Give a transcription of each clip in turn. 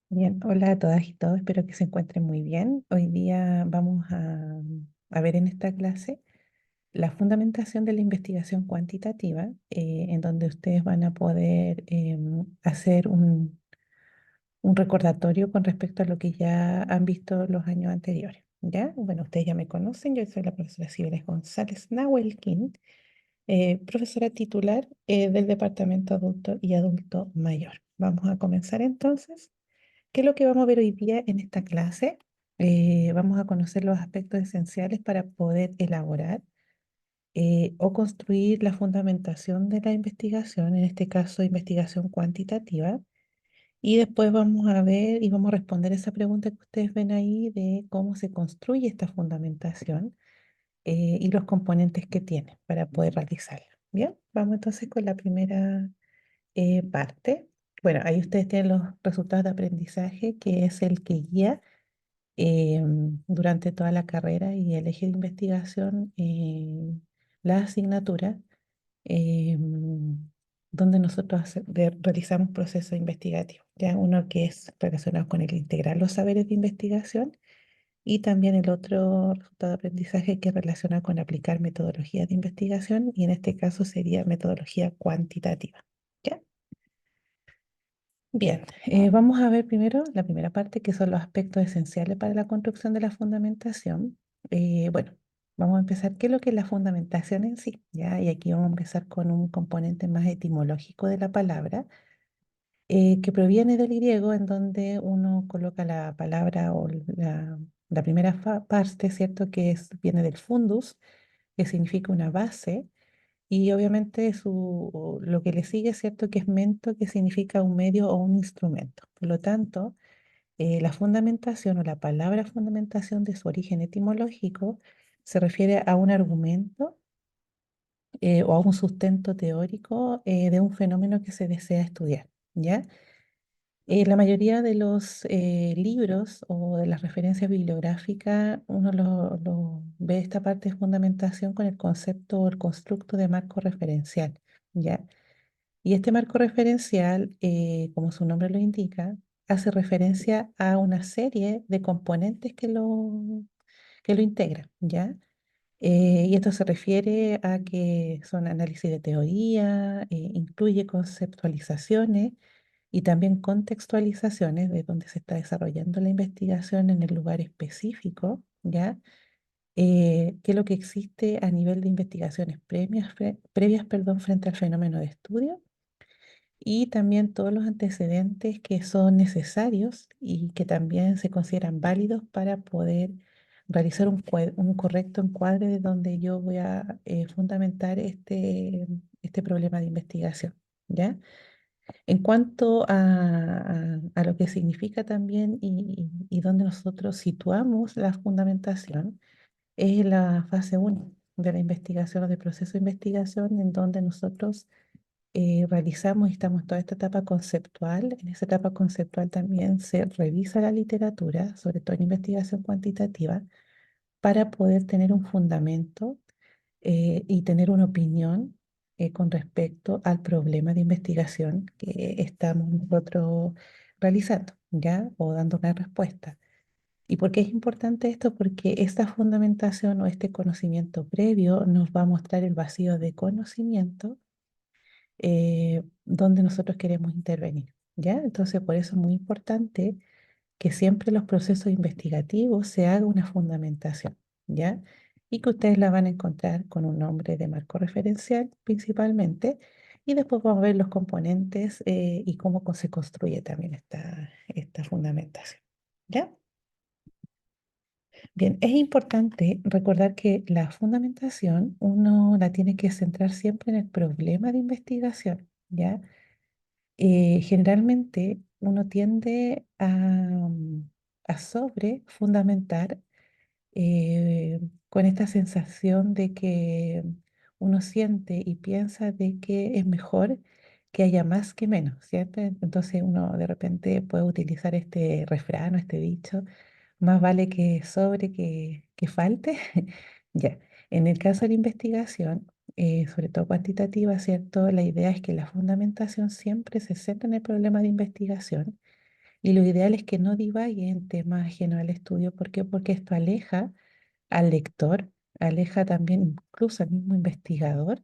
Bien, hola a todas y todos, espero que se encuentren muy bien. Hoy día vamos a ver en esta clase la fundamentación de la investigación cuantitativa, en donde ustedes van a poder hacer un recordatorio con respecto a lo que ya han visto los años anteriores. ¿Ya? Bueno, ustedes ya me conocen, yo soy la profesora Cibeles González Nahuelquín, profesora titular del Departamento Adulto y Adulto Mayor. Vamos a comenzar entonces. ¿Qué es lo que vamos a ver hoy día en esta clase? Vamos a conocer los aspectos esenciales para poder elaborar o construir la fundamentación de la investigación, en este caso investigación cuantitativa. Y después vamos a ver y vamos a responder esa pregunta que ustedes ven ahí de cómo se construye esta fundamentación y los componentes que tiene para poder realizarla. Bien, vamos entonces con la primera parte. Bueno, ahí ustedes tienen los resultados de aprendizaje, que es el que guía durante toda la carrera y el eje de investigación, la asignatura donde nosotros realizamos procesos investigativos. Ya uno que es relacionado con el integrar los saberes de investigación y también el otro resultado de aprendizaje que es relacionado con aplicar metodologías de investigación y en este caso sería metodología cuantitativa. ¿Ya? Bien, vamos a ver primero la primera parte, que son los aspectos esenciales para la construcción de la fundamentación. Bueno, vamos a empezar. ¿Qué es lo que es la fundamentación en sí? ¿Ya? Y aquí vamos a empezar con un componente más etimológico de la palabra, que proviene del griego, en donde uno coloca la palabra o la primera parte, ¿cierto? Viene del fundus, que significa una base. Y obviamente lo que le sigue, ¿cierto? Que es mento, que significa un medio o un instrumento. Por lo tanto, la fundamentación o la palabra fundamentación de su origen etimológico se refiere a un argumento o a un sustento teórico de un fenómeno que se desea estudiar, ¿ya? La mayoría de los libros o de las referencias bibliográficas, uno lo ve esta parte de fundamentación con el concepto o el constructo de marco referencial, ¿ya? Y este marco referencial, como su nombre lo indica, hace referencia a una serie de componentes que lo integran, ¿ya? Y esto se refiere a que son análisis de teoría, incluye conceptualizaciones y también contextualizaciones de dónde se está desarrollando la investigación en el lugar específico, ¿ya? ¿Qué es lo que existe a nivel de investigaciones previas, perdón, frente al fenómeno de estudio? Y también todos los antecedentes que son necesarios y que también se consideran válidos para poder realizar un correcto encuadre de donde yo voy a fundamentar este problema de investigación, ¿ya? En cuanto a lo que significa también y donde nosotros situamos la fundamentación, es la fase 1 de la investigación o del proceso de investigación en donde nosotros realizamos y estamos en toda esta etapa conceptual. En esa etapa conceptual también se revisa la literatura, sobre todo en investigación cuantitativa, para poder tener un fundamento y tener una opinión con respecto al problema de investigación que estamos nosotros realizando, ¿ya? O dando una respuesta. ¿Y por qué es importante esto? Porque esta fundamentación o este conocimiento previo nos va a mostrar el vacío de conocimiento donde nosotros queremos intervenir, ¿ya? Entonces, por eso es muy importante que siempre los procesos investigativos se haga una fundamentación, ¿ya? Y que ustedes la van a encontrar con un nombre de marco referencial principalmente, y después vamos a ver los componentes y cómo se construye también esta fundamentación, ¿ya? Bien, es importante recordar que la fundamentación uno la tiene que centrar siempre en el problema de investigación, ¿ya? Generalmente uno tiende a sobre fundamentar con esta sensación de que uno siente y piensa de que es mejor que haya más que menos, ¿cierto? Entonces uno de repente puede utilizar este refrán o este dicho, más vale que sobre que falte. Ya, en el caso de la investigación, sobre todo cuantitativa, ¿cierto? La idea es que la fundamentación siempre se centra en el problema de investigación Y lo ideal es que no divague en temas ajenos al estudio. ¿Por qué? Porque esto aleja al lector, aleja también incluso al mismo investigador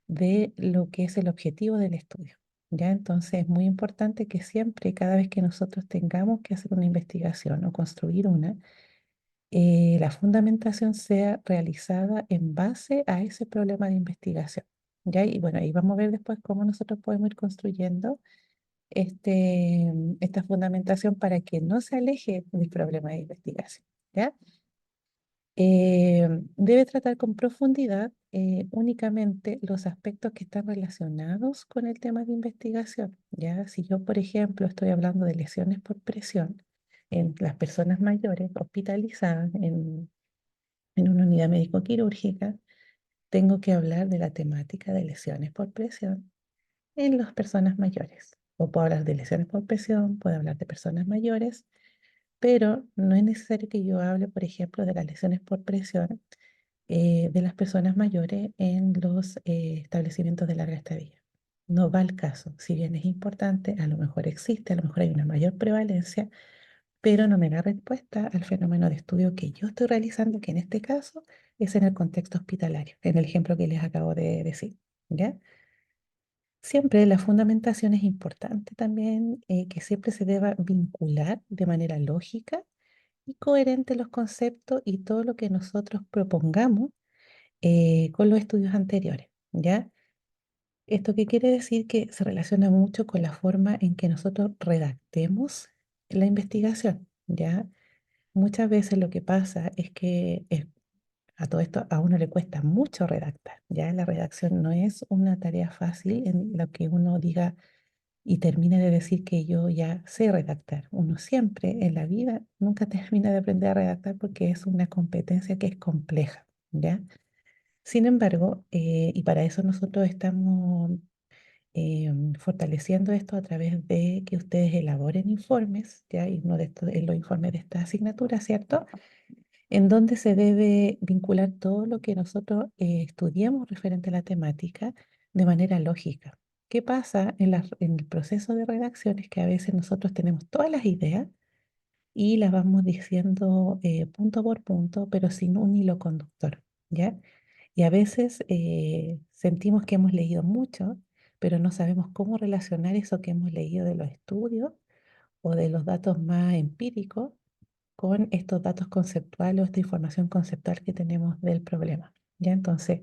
de lo que es el objetivo del estudio. ¿Ya? Entonces es muy importante que siempre, cada vez que nosotros tengamos que hacer una investigación o construir una, la fundamentación sea realizada en base a ese problema de investigación. ¿Ya? Y bueno, ahí vamos a ver después cómo nosotros podemos ir construyendo esta fundamentación para que no se aleje del problema de investigación. ¿Ya? Debe tratar con profundidad únicamente los aspectos que están relacionados con el tema de investigación. ¿Ya? Si yo, por ejemplo, estoy hablando de lesiones por presión en las personas mayores hospitalizadas en una unidad médico-quirúrgica, tengo que hablar de la temática de lesiones por presión en las personas mayores. O puedo hablar de lesiones por presión, puedo hablar de personas mayores, pero no es necesario que yo hable, por ejemplo, de las lesiones por presión de las personas mayores en los establecimientos de larga estadía. No va al caso. Si bien es importante, a lo mejor existe, a lo mejor hay una mayor prevalencia, pero no me da respuesta al fenómeno de estudio que yo estoy realizando, que en este caso es en el contexto hospitalario, en el ejemplo que les acabo de decir. ¿Ya? Siempre la fundamentación es importante también, que siempre se deba vincular de manera lógica y coherente los conceptos y todo lo que nosotros propongamos con los estudios anteriores, ¿ya? ¿Esto qué quiere decir? Que se relaciona mucho con la forma en que nosotros redactemos la investigación, ¿ya? Muchas veces lo que pasa es que a todo esto a uno le cuesta mucho redactar, ¿ya? La redacción no es una tarea fácil en la que uno diga y termine de decir que yo ya sé redactar. Uno siempre en la vida nunca termina de aprender a redactar porque es una competencia que es compleja, ¿ya? Sin embargo, y para eso nosotros estamos fortaleciendo esto a través de que ustedes elaboren informes, ¿ya? Y uno de estos es los informes de esta asignatura, ¿cierto? En donde se debe vincular todo lo que nosotros estudiemos referente a la temática de manera lógica. ¿Qué pasa en el proceso de redacción? Es que a veces nosotros tenemos todas las ideas y las vamos diciendo punto por punto, pero sin un hilo conductor, ¿ya? Y a veces sentimos que hemos leído mucho, pero no sabemos cómo relacionar eso que hemos leído de los estudios o de los datos más empíricos con estos datos conceptuales o esta información conceptual que tenemos del problema. ¿Ya? Entonces,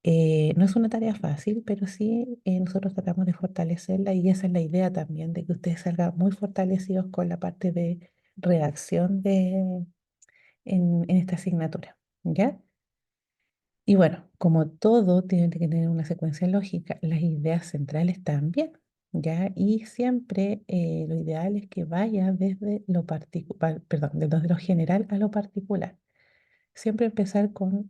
no es una tarea fácil, pero sí nosotros tratamos de fortalecerla y esa es la idea también, de que ustedes salgan muy fortalecidos con la parte de redacción en esta asignatura. ¿Ya? Y bueno, como todo tiene que tener una secuencia lógica, las ideas centrales también, ¿ya? Y siempre lo ideal es que vaya desde lo particular, perdón, desde lo general a lo particular. Siempre empezar con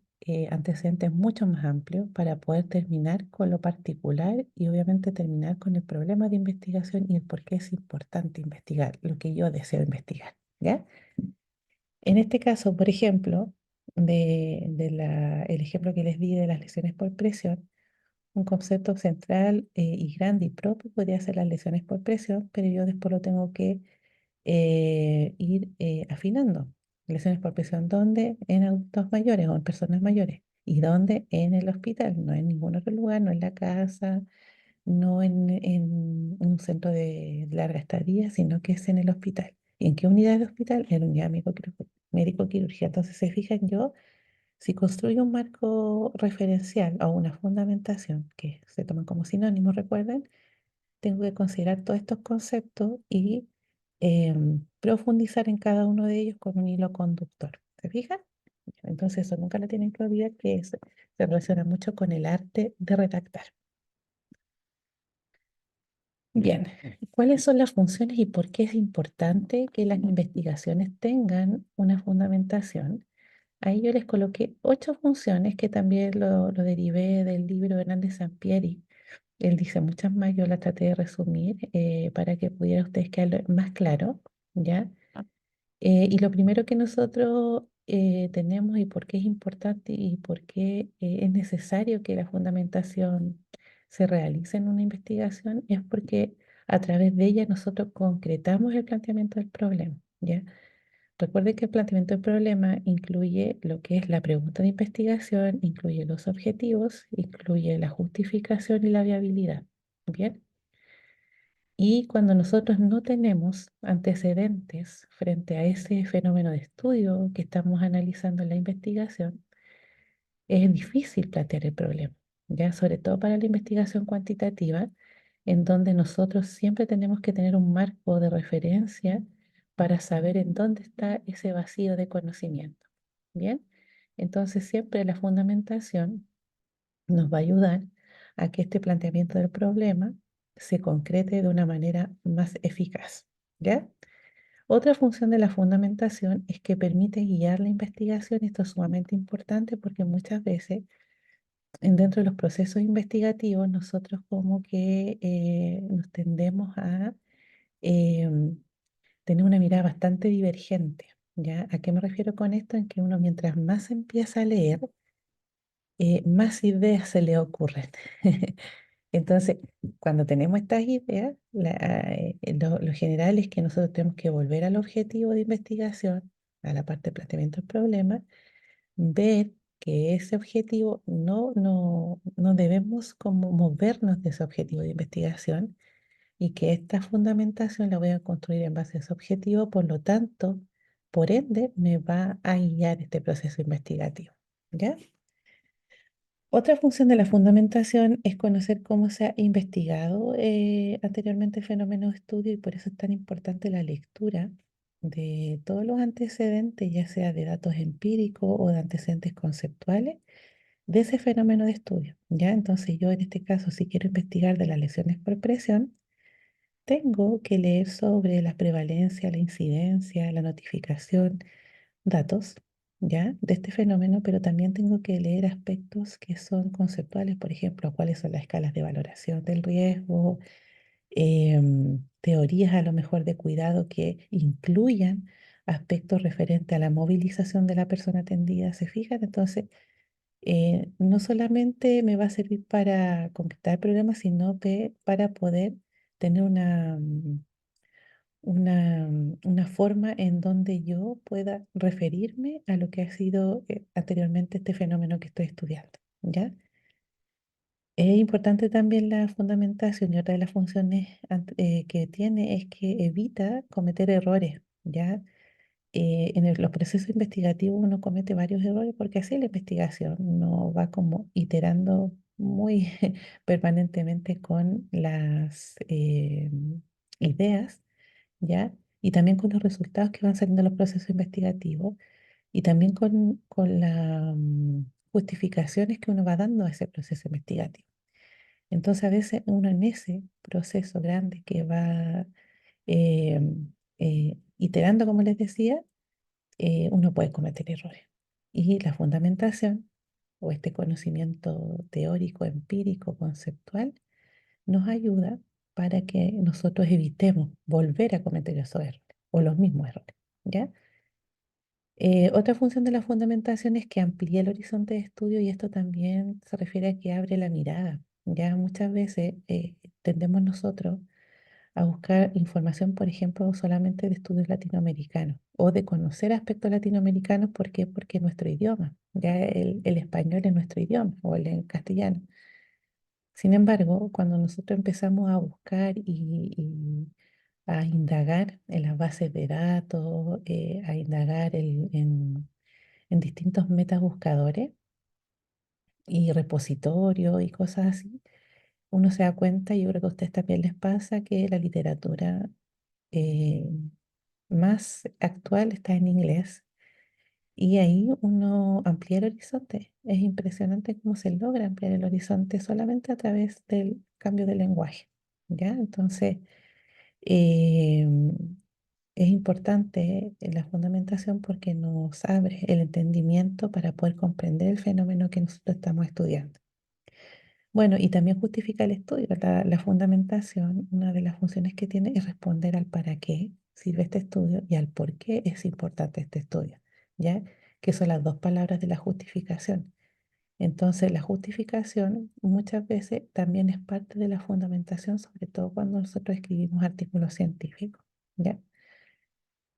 antecedentes mucho más amplios para poder terminar con lo particular y obviamente terminar con el problema de investigación y el por qué es importante investigar lo que yo deseo investigar, ¿ya? En este caso, por ejemplo, el ejemplo que les di de las lesiones por presión, un concepto central y grande y propio podría ser las lesiones por presión, pero yo después lo tengo que ir afinando. Lesiones por presión, ¿dónde? En adultos mayores o en personas mayores. ¿Y dónde? En el hospital, no en ningún otro lugar, no en la casa, no en un centro de larga estadía, sino que es en el hospital. ¿Y en qué unidad de hospital? En unidad médico-quirúrgica. Entonces, se fijan yo, si construyo un marco referencial o una fundamentación, que se toman como sinónimos, recuerden, tengo que considerar todos estos conceptos y profundizar en cada uno de ellos con un hilo conductor. ¿Se fijan? Entonces, eso nunca lo tienen que olvidar, que se relaciona mucho con el arte de redactar. Bien, ¿cuáles son las funciones y por qué es importante que las investigaciones tengan una fundamentación? Ahí yo les coloqué 8 funciones que también lo derivé del libro de Hernández Sampieri. Él dice muchas más, yo las traté de resumir para que pudiera ustedes quedar más claro, ¿ya? Y lo primero que nosotros tenemos y por qué es importante y por qué es necesario que la fundamentación se realice en una investigación es porque a través de ella nosotros concretamos el planteamiento del problema, ¿ya? Recuerde que el planteamiento del problema incluye lo que es la pregunta de investigación, incluye los objetivos, incluye la justificación y la viabilidad. Bien. Y cuando nosotros no tenemos antecedentes frente a ese fenómeno de estudio que estamos analizando en la investigación, es difícil plantear el problema, ya sobre todo para la investigación cuantitativa, en donde nosotros siempre tenemos que tener un marco de referencia para saber en dónde está ese vacío de conocimiento. Bien, entonces siempre la fundamentación nos va a ayudar a que este planteamiento del problema se concrete de una manera más eficaz. ¿Ya? Otra función de la fundamentación es que permite guiar la investigación. Esto es sumamente importante porque muchas veces dentro de los procesos investigativos nosotros como que nos tendemos a em, tener una mirada bastante divergente. ¿Ya? ¿A qué me refiero con esto? En que uno mientras más empieza a leer, más ideas se le ocurren. Entonces, cuando tenemos estas ideas, lo general es que nosotros tenemos que volver al objetivo de investigación, a la parte de planteamiento del problema, ver que ese objetivo no debemos como movernos de ese objetivo de investigación y que esta fundamentación la voy a construir en base a ese objetivo, por lo tanto, por ende, me va a guiar este proceso investigativo. ¿Ya? Otra función de la fundamentación es conocer cómo se ha investigado anteriormente el fenómeno de estudio y por eso es tan importante la lectura de todos los antecedentes, ya sea de datos empíricos o de antecedentes conceptuales de ese fenómeno de estudio. ¿Ya? Entonces yo en este caso, si quiero investigar de las lesiones por presión, tengo que leer sobre la prevalencia, la incidencia, la notificación, datos, ¿ya? De este fenómeno, pero también tengo que leer aspectos que son conceptuales, por ejemplo, cuáles son las escalas de valoración del riesgo, teorías a lo mejor de cuidado que incluyan aspectos referentes a la movilización de la persona atendida, ¿se fijan? Entonces, no solamente me va a servir para concretar problemas, sino que para poder tener una forma en donde yo pueda referirme a lo que ha sido anteriormente este fenómeno que estoy estudiando, ¿ya? Es importante también la fundamentación y otra de las funciones que tiene es que evita cometer errores, ¿ya? En los procesos investigativos uno comete varios errores porque así es la investigación, uno va como iterando muy permanentemente con las ideas, ¿ya? Y también con los resultados que van saliendo de los procesos investigativos y también con las justificaciones que uno va dando a ese proceso investigativo. Entonces, a veces uno en ese proceso grande que va eh, iterando, como les decía, uno puede cometer errores. Y la fundamentación o este conocimiento teórico, empírico, conceptual, nos ayuda para que nosotros evitemos volver a cometer esos errores o los mismos errores, ¿ya? Otra función de la fundamentación es que amplía el horizonte de estudio y esto también se refiere a que abre la mirada. Ya muchas veces tendemos nosotros a buscar información, por ejemplo, solamente de estudios latinoamericanos o de conocer aspectos latinoamericanos. ¿Por qué? Porque es nuestro idioma, ya el español es nuestro idioma o el castellano. Sin embargo, cuando nosotros empezamos a buscar y a indagar en las bases de datos, a indagar en distintos metabuscadores y repositorios y cosas así, uno se da cuenta, y yo creo que a ustedes también les pasa, que la literatura eh, más actual está en inglés y ahí uno amplía el horizonte. Es impresionante cómo se logra ampliar el horizonte solamente a través del cambio de lenguaje, ¿ya? Entonces, eh, es importante la fundamentación porque nos abre el entendimiento para poder comprender el fenómeno que nosotros estamos estudiando. Bueno, y también justifica el estudio. La fundamentación, una de las funciones que tiene es responder al para qué sirve este estudio y al por qué es importante este estudio, ¿ya? Que son las dos palabras de la justificación. Entonces, la justificación muchas veces también es parte de la fundamentación, sobre todo cuando nosotros escribimos artículos científicos, ¿ya?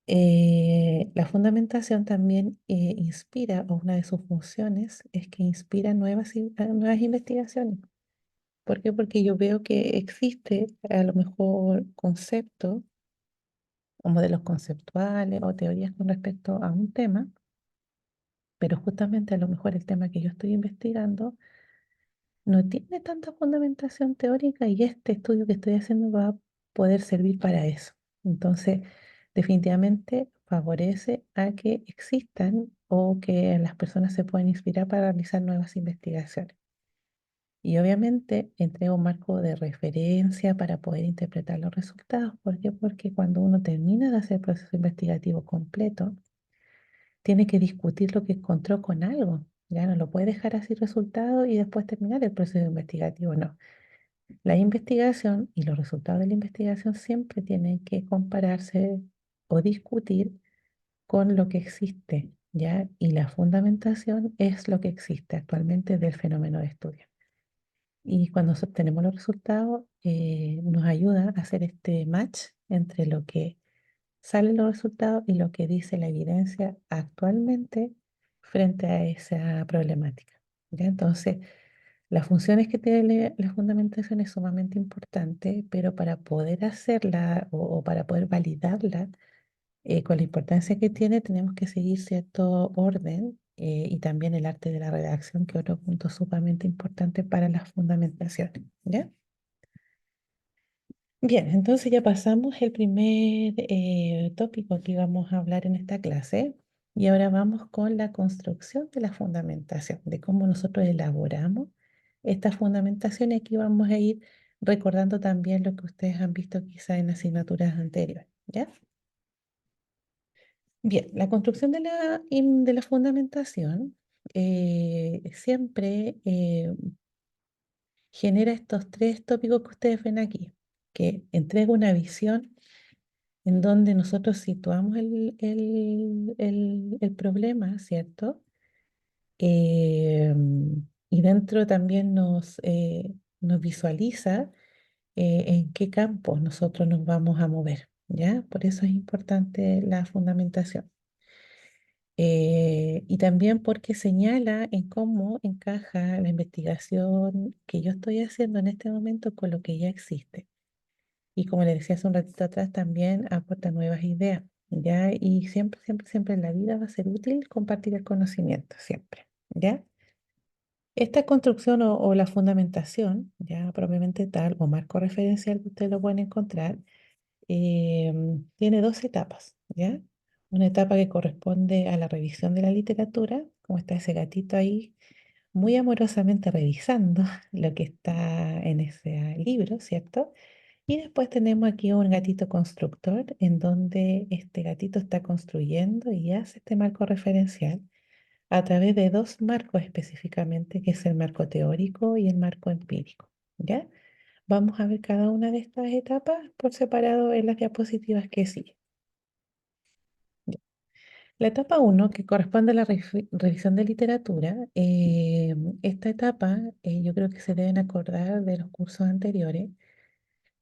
La fundamentación también inspira, o una de sus funciones es que inspira nuevas investigaciones. ¿Por qué? Porque yo veo que existe a lo mejor conceptos o modelos conceptuales o teorías con respecto a un tema, pero justamente a lo mejor el tema que yo estoy investigando no tiene tanta fundamentación teórica y este estudio que estoy haciendo va a poder servir para eso. Entonces, definitivamente favorece a que existan o que las personas se puedan inspirar para realizar nuevas investigaciones. Y obviamente entrega un marco de referencia para poder interpretar los resultados. ¿Por qué? Porque cuando uno termina de hacer el proceso investigativo completo, tiene que discutir lo que encontró con algo. Ya no lo puede dejar así resultado y después terminar el proceso investigativo. No. La investigación y los resultados de la investigación siempre tienen que compararse o discutir con lo que existe, ¿ya? Y la fundamentación es lo que existe actualmente del fenómeno de estudio. Y cuando obtenemos los resultados, nos ayuda a hacer este match entre lo que salen los resultados y lo que dice la evidencia actualmente frente a esa problemática. ¿Ya? Entonces, las funciones que tiene la fundamentación es sumamente importante, pero para poder hacerla o para poder validarla, con la importancia que tiene, tenemos que seguir cierto orden y también el arte de la redacción, que es otro punto sumamente importante para la fundamentación. ¿Ya? Bien, entonces ya pasamos el primer tópico que íbamos a hablar en esta clase y ahora vamos con la construcción de la fundamentación, de cómo nosotros elaboramos esta fundamentación y aquí vamos a ir recordando también lo que ustedes han visto quizá en asignaturas anteriores, ¿ya? Bien, la construcción de la fundamentación siempre genera estos tres tópicos que ustedes ven aquí, que entrega una visión en donde nosotros situamos el problema, ¿cierto? Eh, y dentro también nos visualiza en qué campos nosotros nos vamos a mover, ¿ya? Por eso es importante la fundamentación. Y también porque señala en cómo encaja la investigación que yo estoy haciendo en este momento con lo que ya existe. Y como le decía hace un ratito atrás, también aporta nuevas ideas, ¿ya? Y siempre, siempre, siempre en la vida va a ser útil compartir el conocimiento, siempre, ¿ya? Esta construcción o la fundamentación, ya propiamente tal, o marco referencial que ustedes lo pueden encontrar, tiene dos etapas, ¿ya? Una etapa que corresponde a la revisión de la literatura, como está ese gatito ahí, muy amorosamente revisando lo que está en ese libro, ¿cierto? Y después tenemos aquí un gatito constructor en donde este gatito está construyendo y hace este marco referencial a través de dos marcos específicamente, que es el marco teórico y el marco empírico. ¿Ya? Vamos a ver cada una de estas etapas por separado en las diapositivas que siguen. Ya. La etapa uno que corresponde a la revisión de literatura, esta etapa yo creo que se deben acordar de los cursos anteriores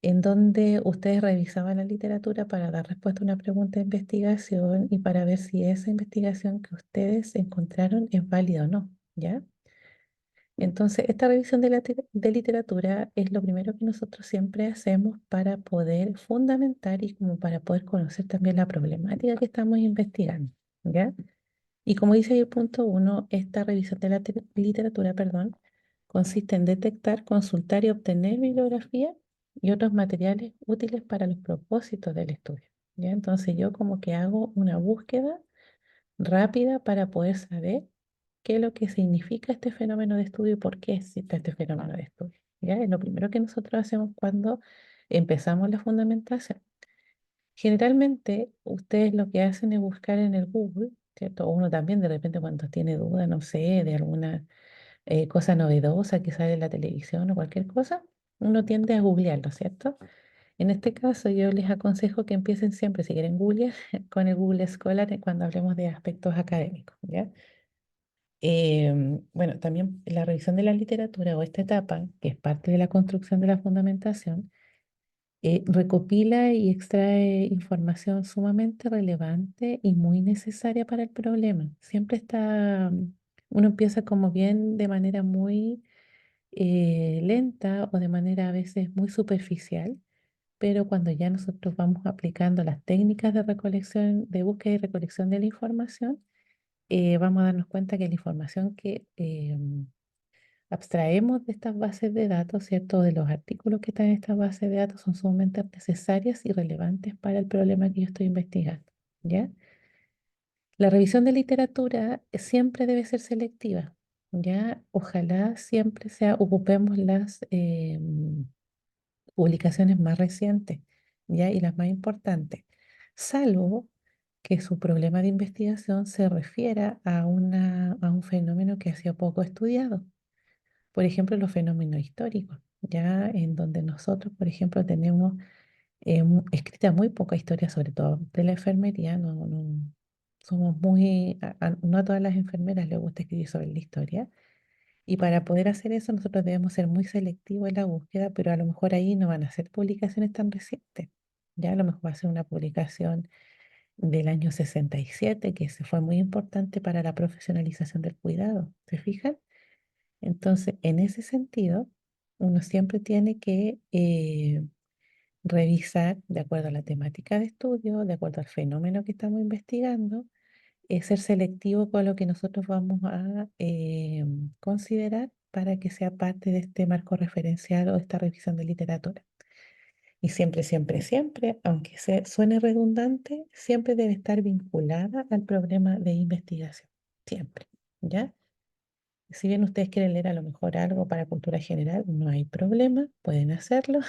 en donde ustedes revisaban la literatura para dar respuesta a una pregunta de investigación y para ver si esa investigación que ustedes encontraron es válida o no, ¿ya? Entonces, esta revisión de literatura es lo primero que nosotros siempre hacemos para poder fundamentar y como para poder conocer también la problemática que estamos investigando, ¿ya? Y como dice ahí el punto uno, esta revisión de la literatura, perdón, consiste en detectar, consultar y obtener bibliografía y otros materiales útiles para los propósitos del estudio. ¿Ya? Entonces yo como que hago una búsqueda rápida para poder saber qué es lo que significa este fenómeno de estudio y por qué existe este fenómeno de estudio. ¿Ya? Es lo primero que nosotros hacemos cuando empezamos la fundamentación. Generalmente ustedes lo que hacen es buscar en el Google, ¿cierto? O uno también de repente cuando tiene duda, no sé, de alguna cosa novedosa que sale en la televisión o cualquier cosa, uno tiende a googlearlo, ¿cierto? En este caso yo les aconsejo que empiecen siempre, si quieren googlear, con el Google Scholar cuando hablemos de aspectos académicos, ¿ya? Bueno, también la revisión de la literatura o esta etapa, que es parte de la construcción de la fundamentación, recopila y extrae información sumamente relevante y muy necesaria para el problema. Siempre está, uno empieza como bien de manera muy lenta o de manera a veces muy superficial, pero cuando ya nosotros vamos aplicando las técnicas de recolección, de búsqueda y recolección de la información, vamos a darnos cuenta que la información que abstraemos de estas bases de datos, ¿cierto? De los artículos que están en estas bases de datos son sumamente necesarias y relevantes para el problema que yo estoy investigando, ¿ya? La revisión de literatura siempre debe ser selectiva, ¿ya? Ojalá siempre sea, ocupemos las publicaciones más recientes, ¿ya? Y las más importantes, salvo que su problema de investigación se refiera a, a un fenómeno que ha sido poco estudiado. Por ejemplo, los fenómenos históricos, ya en donde nosotros, por ejemplo, tenemos escrita muy poca historia, sobre todo de la enfermería, somos muy, no a todas las enfermeras les gusta escribir sobre la historia, y para poder hacer eso nosotros debemos ser muy selectivos en la búsqueda, pero a lo mejor ahí no van a ser publicaciones tan recientes, ya a lo mejor va a ser una publicación del año 67 que se fue muy importante para la profesionalización del cuidado, ¿se fijan? Entonces, en ese sentido, uno siempre tiene que revisar de acuerdo a la temática de estudio, de acuerdo al fenómeno que estamos investigando, ser selectivo con lo que nosotros vamos a considerar para que sea parte de este marco referencial o de esta revisión de literatura. Y siempre, siempre, siempre, aunque suene redundante, siempre debe estar vinculada al problema de investigación. Siempre, ¿ya? Si bien ustedes quieren leer a lo mejor algo para cultura general, no hay problema, pueden hacerlo,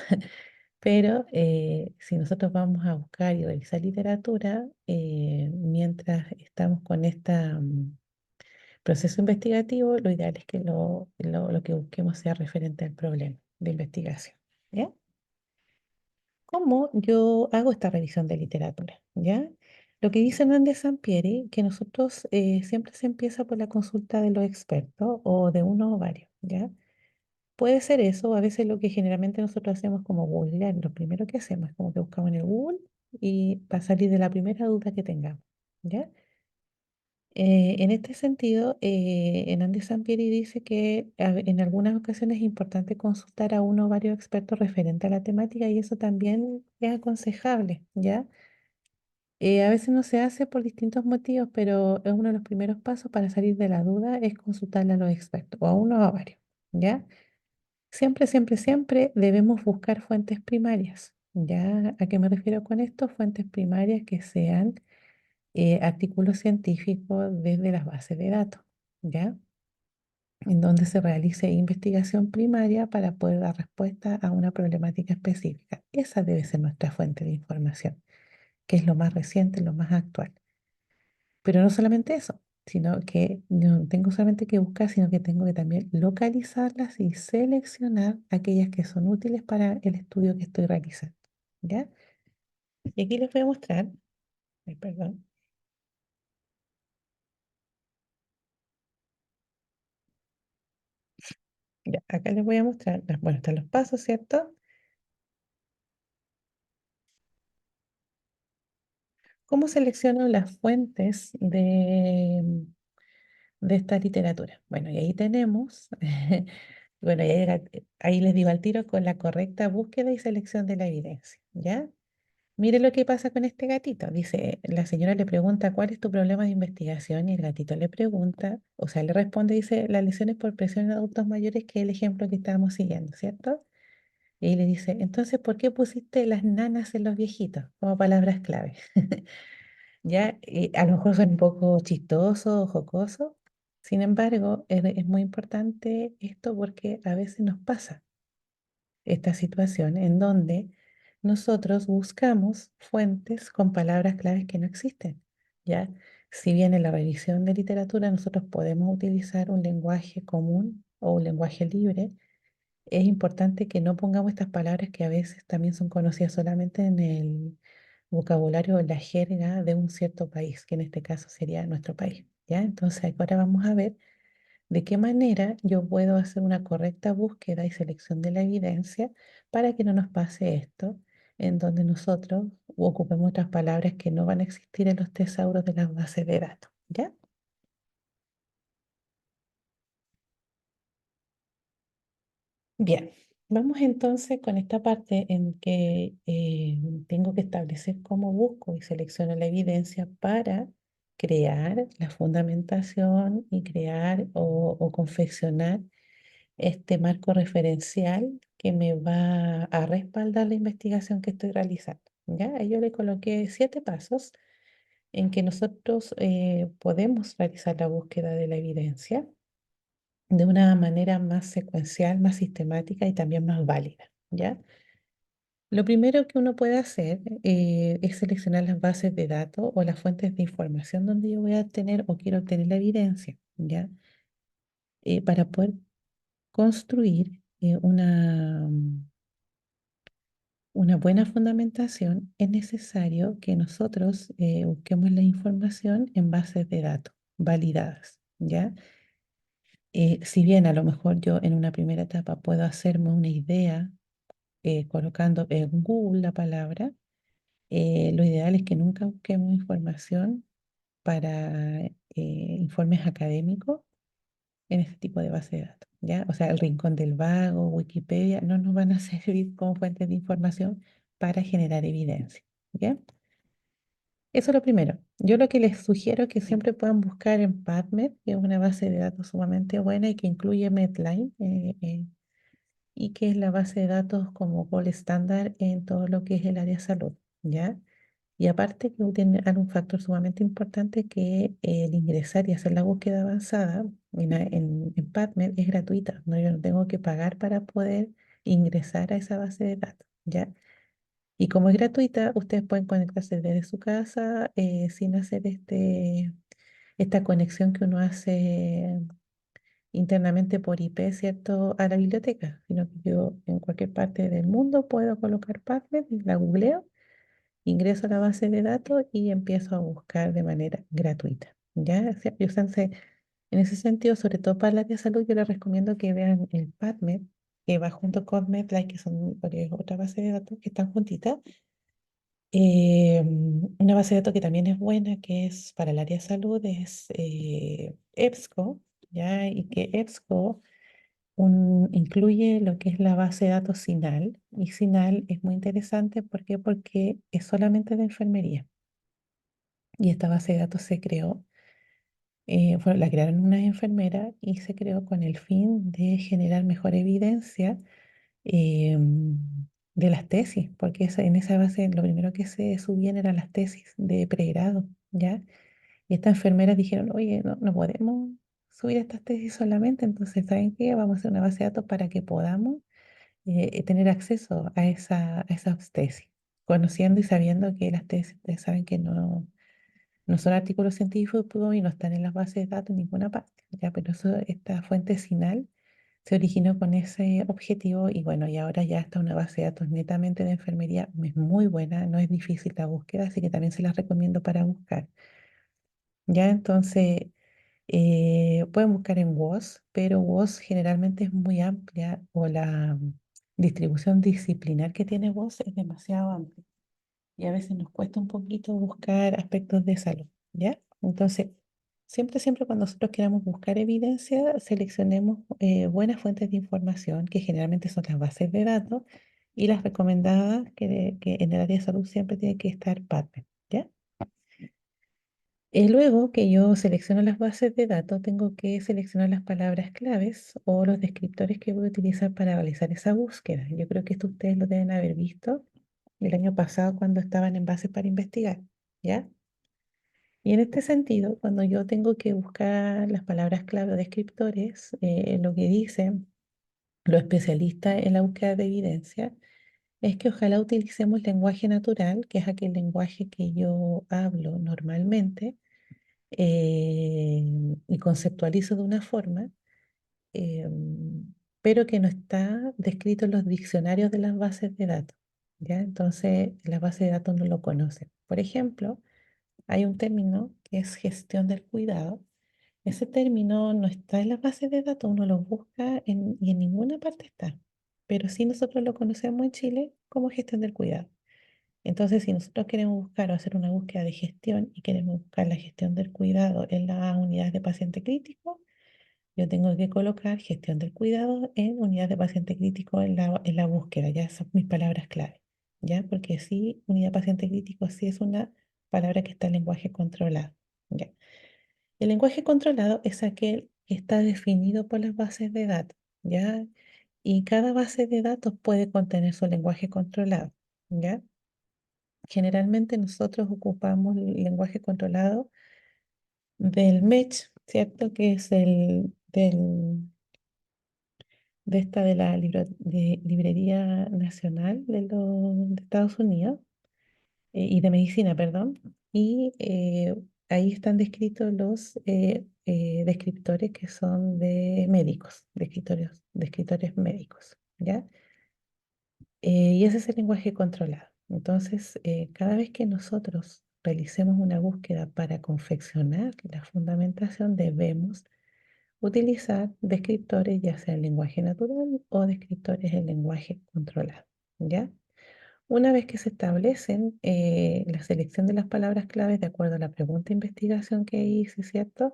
pero si nosotros vamos a buscar y revisar literatura, mientras estamos con este proceso investigativo, lo ideal es que lo que busquemos sea referente al problema de investigación. ¿Ya? ¿Cómo yo hago esta revisión de literatura? ¿Ya? Lo que dice Hernández Sampieri, que nosotros siempre se empieza por la consulta de los expertos o de uno o varios, ¿ya? Puede ser eso, a veces lo que generalmente nosotros hacemos como googlear, lo primero que hacemos es como que buscamos en el Google y para salir de la primera duda que tengamos, ¿ya? En este sentido, Hernández Sampieri dice que en algunas ocasiones es importante consultar a uno o varios expertos referente a la temática y eso también es aconsejable, ¿ya? A veces no se hace por distintos motivos, pero es uno de los primeros pasos para salir de la duda es consultarle a los expertos, o a uno o a varios, ¿ya? Siempre, siempre, siempre debemos buscar fuentes primarias. ¿Ya? ¿A qué me refiero con esto? Fuentes primarias que sean artículos científicos desde las bases de datos, ¿ya? En donde se realice investigación primaria para poder dar respuesta a una problemática específica. Esa debe ser nuestra fuente de información, que es lo más reciente, lo más actual. Pero no solamente eso, sino que no tengo solamente que buscar, sino que tengo que también localizarlas y seleccionar aquellas que son útiles para el estudio que estoy realizando. ¿Ya? Y aquí les voy a mostrar, ay, perdón, ya, acá les voy a mostrar, bueno, están los pasos, ¿cierto? ¿Cómo selecciono las fuentes de esta literatura? Bueno, y ahí tenemos, bueno, y ahí les digo al tiro con la correcta búsqueda y selección de la evidencia, ¿ya? Mire lo que pasa con este gatito. Dice, la señora le pregunta, ¿cuál es tu problema de investigación? Y el gatito le pregunta, o sea, le responde, dice, las lesiones por presión en adultos mayores, que es el ejemplo que estábamos siguiendo, ¿cierto? Y ahí le dice, entonces, ¿por qué pusiste las nanas en los viejitos como palabras clave? Ya, a lo mejor son un poco chistosos o jocosos. Sin embargo, es muy importante esto porque a veces nos pasa esta situación en donde nosotros buscamos fuentes con palabras claves que no existen, ¿ya? Si bien en la revisión de literatura nosotros podemos utilizar un lenguaje común o un lenguaje libre, es importante que no pongamos estas palabras que a veces también son conocidas solamente en el vocabulario o la jerga de un cierto país, que en este caso sería nuestro país, ¿ya? Entonces ahora vamos a ver de qué manera yo puedo hacer una correcta búsqueda y selección de la evidencia para que no nos pase esto, en donde nosotros ocupemos otras palabras que no van a existir en los tesauros de las bases de datos, ¿ya? Bien, vamos entonces con esta parte en que tengo que establecer cómo busco y selecciono la evidencia para crear la fundamentación y crear o confeccionar este marco referencial que me va a respaldar la investigación que estoy realizando. ¿Ya? Ahí yo le coloqué 7 pasos en que nosotros podemos realizar la búsqueda de la evidencia de una manera más secuencial, más sistemática y también más válida, ¿ya? Lo primero que uno puede hacer es seleccionar las bases de datos o las fuentes de información donde yo voy a tener o quiero obtener la evidencia, ¿ya? Para poder construir una buena fundamentación, es necesario que nosotros busquemos la información en bases de datos validadas, ¿ya? Si bien a lo mejor yo en una primera etapa puedo hacerme una idea colocando en Google la palabra, lo ideal es que nunca busquemos información para informes académicos en este tipo de base de datos, ¿ya? O sea, el Rincón del Vago, Wikipedia, no nos van a servir como fuentes de información para generar evidencia, ¿ya? Eso es lo primero. Yo lo que les sugiero es que siempre puedan buscar en PubMed, que es una base de datos sumamente buena y que incluye Medline, y que es la base de datos como gold estándar en todo lo que es el área de salud, ¿ya? Y aparte que tiene algún factor sumamente importante que el ingresar y hacer la búsqueda avanzada en PubMed es gratuita, ¿no? Yo no tengo que pagar para poder ingresar a esa base de datos, ¿ya? Y como es gratuita, ustedes pueden conectarse desde su casa sin hacer esta conexión que uno hace internamente por IP, ¿cierto? A la biblioteca, sino que yo en cualquier parte del mundo puedo colocar PubMed, la googleo, ingreso a la base de datos y empiezo a buscar de manera gratuita. ¿Ya? O sea, en ese sentido, sobre todo para el área de salud, yo les recomiendo que vean el PubMed, que va junto con MedLife, que son otra base de datos que están juntitas. Una base de datos que también es buena, que es para el área de salud, es EBSCO, ¿ya? Y que EBSCO incluye lo que es la base de datos SINAL. Y SINAL es muy interesante, ¿por qué? Porque es solamente de enfermería. Y esta base de datos se creó, bueno, la crearon unas enfermeras y se creó con el fin de generar mejor evidencia em, de las tesis, porque en esa base lo primero que se subían eran las tesis de pregrado, ¿ya? Y estas enfermeras dijeron, oye, no podemos subir estas tesis solamente, entonces, ¿saben qué? Vamos a hacer una base de datos para que podamos tener acceso a esas tesis, conociendo y sabiendo que las tesis, ustedes saben que no son artículos científicos y no están en las bases de datos en ninguna parte, ¿ya? Pero esta fuente SINAL se originó con ese objetivo y bueno, y ahora ya está una base de datos netamente de enfermería, es muy buena, no es difícil la búsqueda, así que también se las recomiendo para buscar. Ya entonces pueden buscar en WOS, pero WOS generalmente es muy amplia o la distribución disciplinar que tiene WOS es demasiado amplia y a veces nos cuesta un poquito buscar aspectos de salud, ¿ya? Entonces, siempre cuando nosotros queramos buscar evidencia, seleccionemos buenas fuentes de información, que generalmente son las bases de datos, y las recomendadas, que en el área de salud siempre tiene que estar PubMed, ¿ya? Luego que yo selecciono las bases de datos, tengo que seleccionar las palabras claves o los descriptores que voy a utilizar para realizar esa búsqueda. Yo creo que esto ustedes lo deben haber visto el año pasado cuando estaban en bases para investigar, ¿ya? Y en este sentido, cuando yo tengo que buscar las palabras clave o descriptores, lo que dicen los especialistas en la búsqueda de evidencia es que ojalá utilicemos lenguaje natural, que es aquel lenguaje que yo hablo normalmente y conceptualizo de una forma, pero que no está descrito en los diccionarios de las bases de datos, ¿ya? Entonces, las bases de datos no lo conocen. Por ejemplo, hay un término que es gestión del cuidado. ese término no está en las bases de datos, uno lo busca y en ninguna parte está, pero sí nosotros lo conocemos en Chile como gestión del cuidado. Entonces, si nosotros queremos buscar o hacer una búsqueda de gestión y queremos buscar la gestión del cuidado en las unidades de paciente crítico, yo tengo que colocar gestión del cuidado en unidad de paciente crítico en la búsqueda, ya son mis palabras clave, ¿ya? Porque sí, unidad de paciente crítico sí es una palabra que está en lenguaje controlado, ¿ya? El lenguaje controlado es aquel que está definido por las bases de datos, ¿ya? Y cada base de datos puede contener su lenguaje controlado, ¿ya? Generalmente nosotros ocupamos el lenguaje controlado del MESH, ¿cierto? Que es de esta de la Librería Nacional de Estados Unidos y de Medicina, perdón. Y ahí están descritos los descriptores que son de médicos, descriptores médicos, ¿ya? Y ese es el lenguaje controlado. Entonces, cada vez que nosotros realicemos una búsqueda para confeccionar la fundamentación, debemos utilizar descriptores ya sea en lenguaje natural o descriptores en lenguaje controlado, ¿ya? Una vez que se establecen la selección de las palabras claves de acuerdo a la pregunta de investigación que hice, ¿cierto?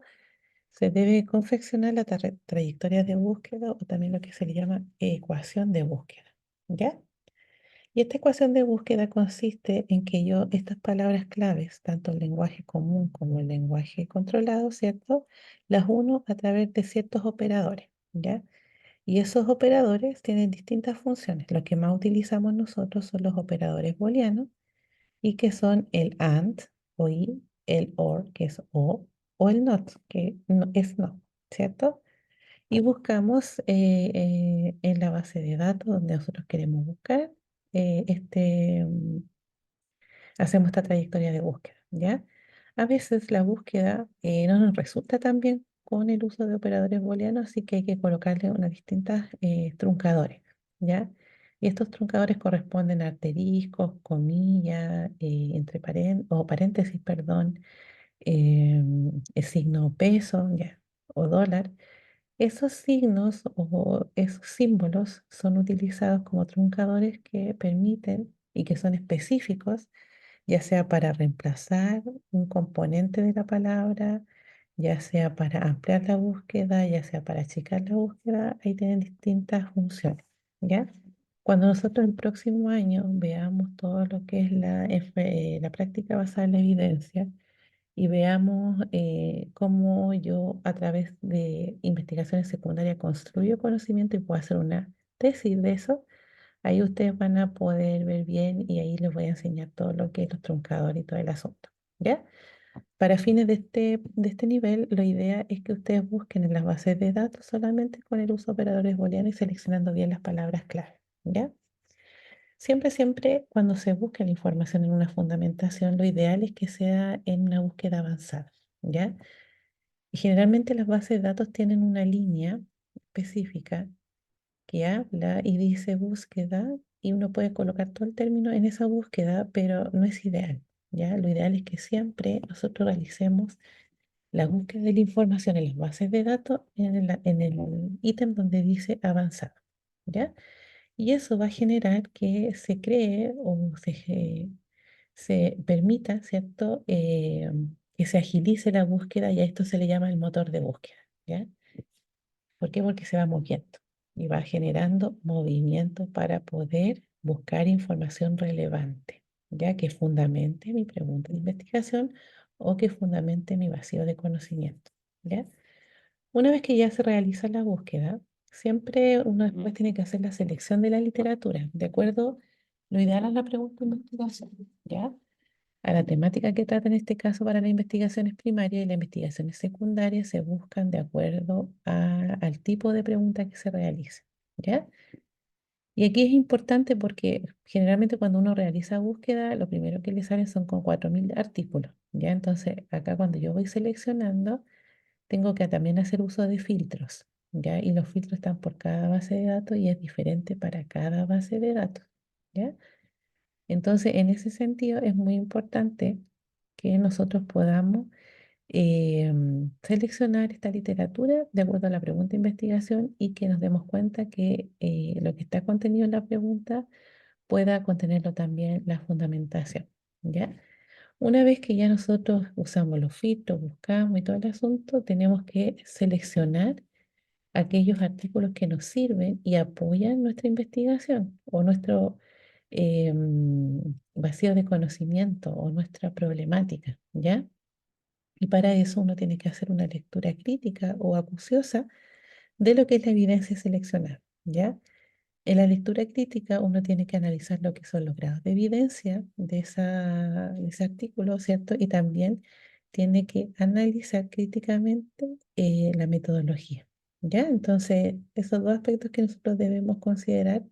Se debe confeccionar la trayectoria de búsqueda o también lo que se le llama ecuación de búsqueda, ¿ya? Y esta ecuación de búsqueda consiste en que yo estas palabras claves, tanto el lenguaje común como el lenguaje controlado, ¿cierto? Las uno a través de ciertos operadores, ¿ya? Y esos operadores tienen distintas funciones. Lo que más utilizamos nosotros son los operadores booleanos y que son el AND o y, el OR, que es o el NOT, que es no, ¿cierto? Y buscamos en la base de datos donde nosotros queremos buscar, hacemos esta trayectoria de búsqueda, ¿ya? A veces la búsqueda no nos resulta tan bien con el uso de operadores booleanos, así que hay que colocarle unas distintas truncadores, ¿ya? Y estos truncadores corresponden a asteriscos, comillas, o paréntesis, perdón, el signo peso, ¿ya? O dólar. Esos signos o esos símbolos son utilizados como truncadores que permiten y que son específicos, ya sea para reemplazar un componente de la palabra, ya sea para ampliar la búsqueda, ya sea para achicar la búsqueda, ahí tienen distintas funciones, ¿ya? Cuando nosotros el próximo año veamos todo lo que es la práctica basada en la evidencia, y veamos cómo yo a través de investigaciones secundarias construyo conocimiento y puedo hacer una tesis de eso. Ahí ustedes van a poder ver bien y ahí les voy a enseñar todo lo que es los truncadores y todo el asunto. ¿Ya? Para fines de este nivel, la idea es que ustedes busquen en las bases de datos solamente con el uso de operadores booleanos y seleccionando bien las palabras clave. ¿Ya? Siempre, siempre, cuando se busque la información en una fundamentación, lo ideal es que sea en una búsqueda avanzada, ¿ya? Y generalmente las bases de datos tienen una línea específica que habla y dice búsqueda y uno puede colocar todo el término en esa búsqueda, pero no es ideal, ¿ya? Lo ideal es que siempre nosotros realicemos la búsqueda de la información en las bases de datos en el ítem donde dice avanzado, ¿ya? Y eso va a generar que se cree o se permita, ¿cierto? Que se agilice la búsqueda y a esto se le llama el motor de búsqueda, ¿ya? ¿Por qué? Porque se va moviendo y va generando movimiento para poder buscar información relevante, ya que fundamente mi pregunta de investigación o que fundamente mi vacío de conocimiento, ¿ya? Una vez que ya se realiza la búsqueda, siempre uno después tiene que hacer la selección de la literatura, de acuerdo, lo ideal es la pregunta de investigación, ¿ya? A la temática que trata en este caso para las investigaciones primarias y las investigaciones secundarias se buscan de acuerdo al tipo de pregunta que se realice, ¿ya? Y aquí es importante porque generalmente cuando uno realiza búsqueda, lo primero que le sale son con 4.000 artículos, ¿ya? Entonces, acá cuando yo voy seleccionando, tengo que también hacer uso de filtros, ¿ya? Y los filtros están por cada base de datos y es diferente para cada base de datos, ¿ya? Entonces, en ese sentido, es muy importante que nosotros podamos Seleccionar esta literatura de acuerdo a la pregunta de investigación y que nos demos cuenta que lo que está contenido en la pregunta pueda contenerlo también la fundamentación, ¿ya? Una vez que ya nosotros usamos los filtros, buscamos y todo el asunto, tenemos que seleccionar aquellos artículos que nos sirven y apoyan nuestra investigación o nuestro vacío de conocimiento o nuestra problemática, ¿ya? Y para eso uno tiene que hacer una lectura crítica o acuciosa de lo que es la evidencia seleccionada, ¿ya? En la lectura crítica uno tiene que analizar lo que son los grados de evidencia de ese artículo, ¿cierto? Y también tiene que analizar críticamente la metodología, ¿ya? Entonces, esos dos aspectos que nosotros debemos considerar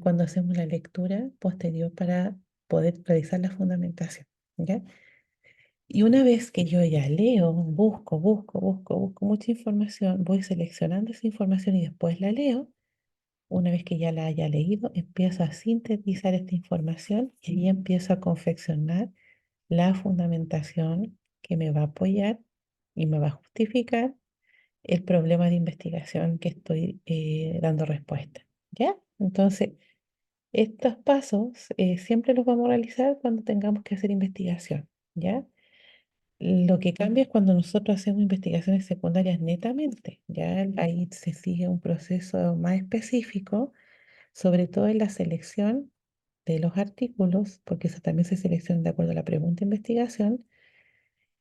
cuando hacemos la lectura posterior para poder realizar la fundamentación, ¿ya? Y una vez que yo ya leo, busco mucha información, voy seleccionando esa información y después la leo. Una vez que ya la haya leído, empiezo a sintetizar esta información y ahí empiezo a confeccionar la fundamentación que me va a apoyar y me va a justificar el problema de investigación que estoy dando respuesta. ¿Ya? Entonces, estos pasos siempre los vamos a realizar cuando tengamos que hacer investigación. ¿Ya? Lo que cambia es cuando nosotros hacemos investigaciones secundarias netamente. ¿Ya? Ahí se sigue un proceso más específico sobre todo en la selección de los artículos, porque eso también se selecciona de acuerdo a la pregunta de investigación,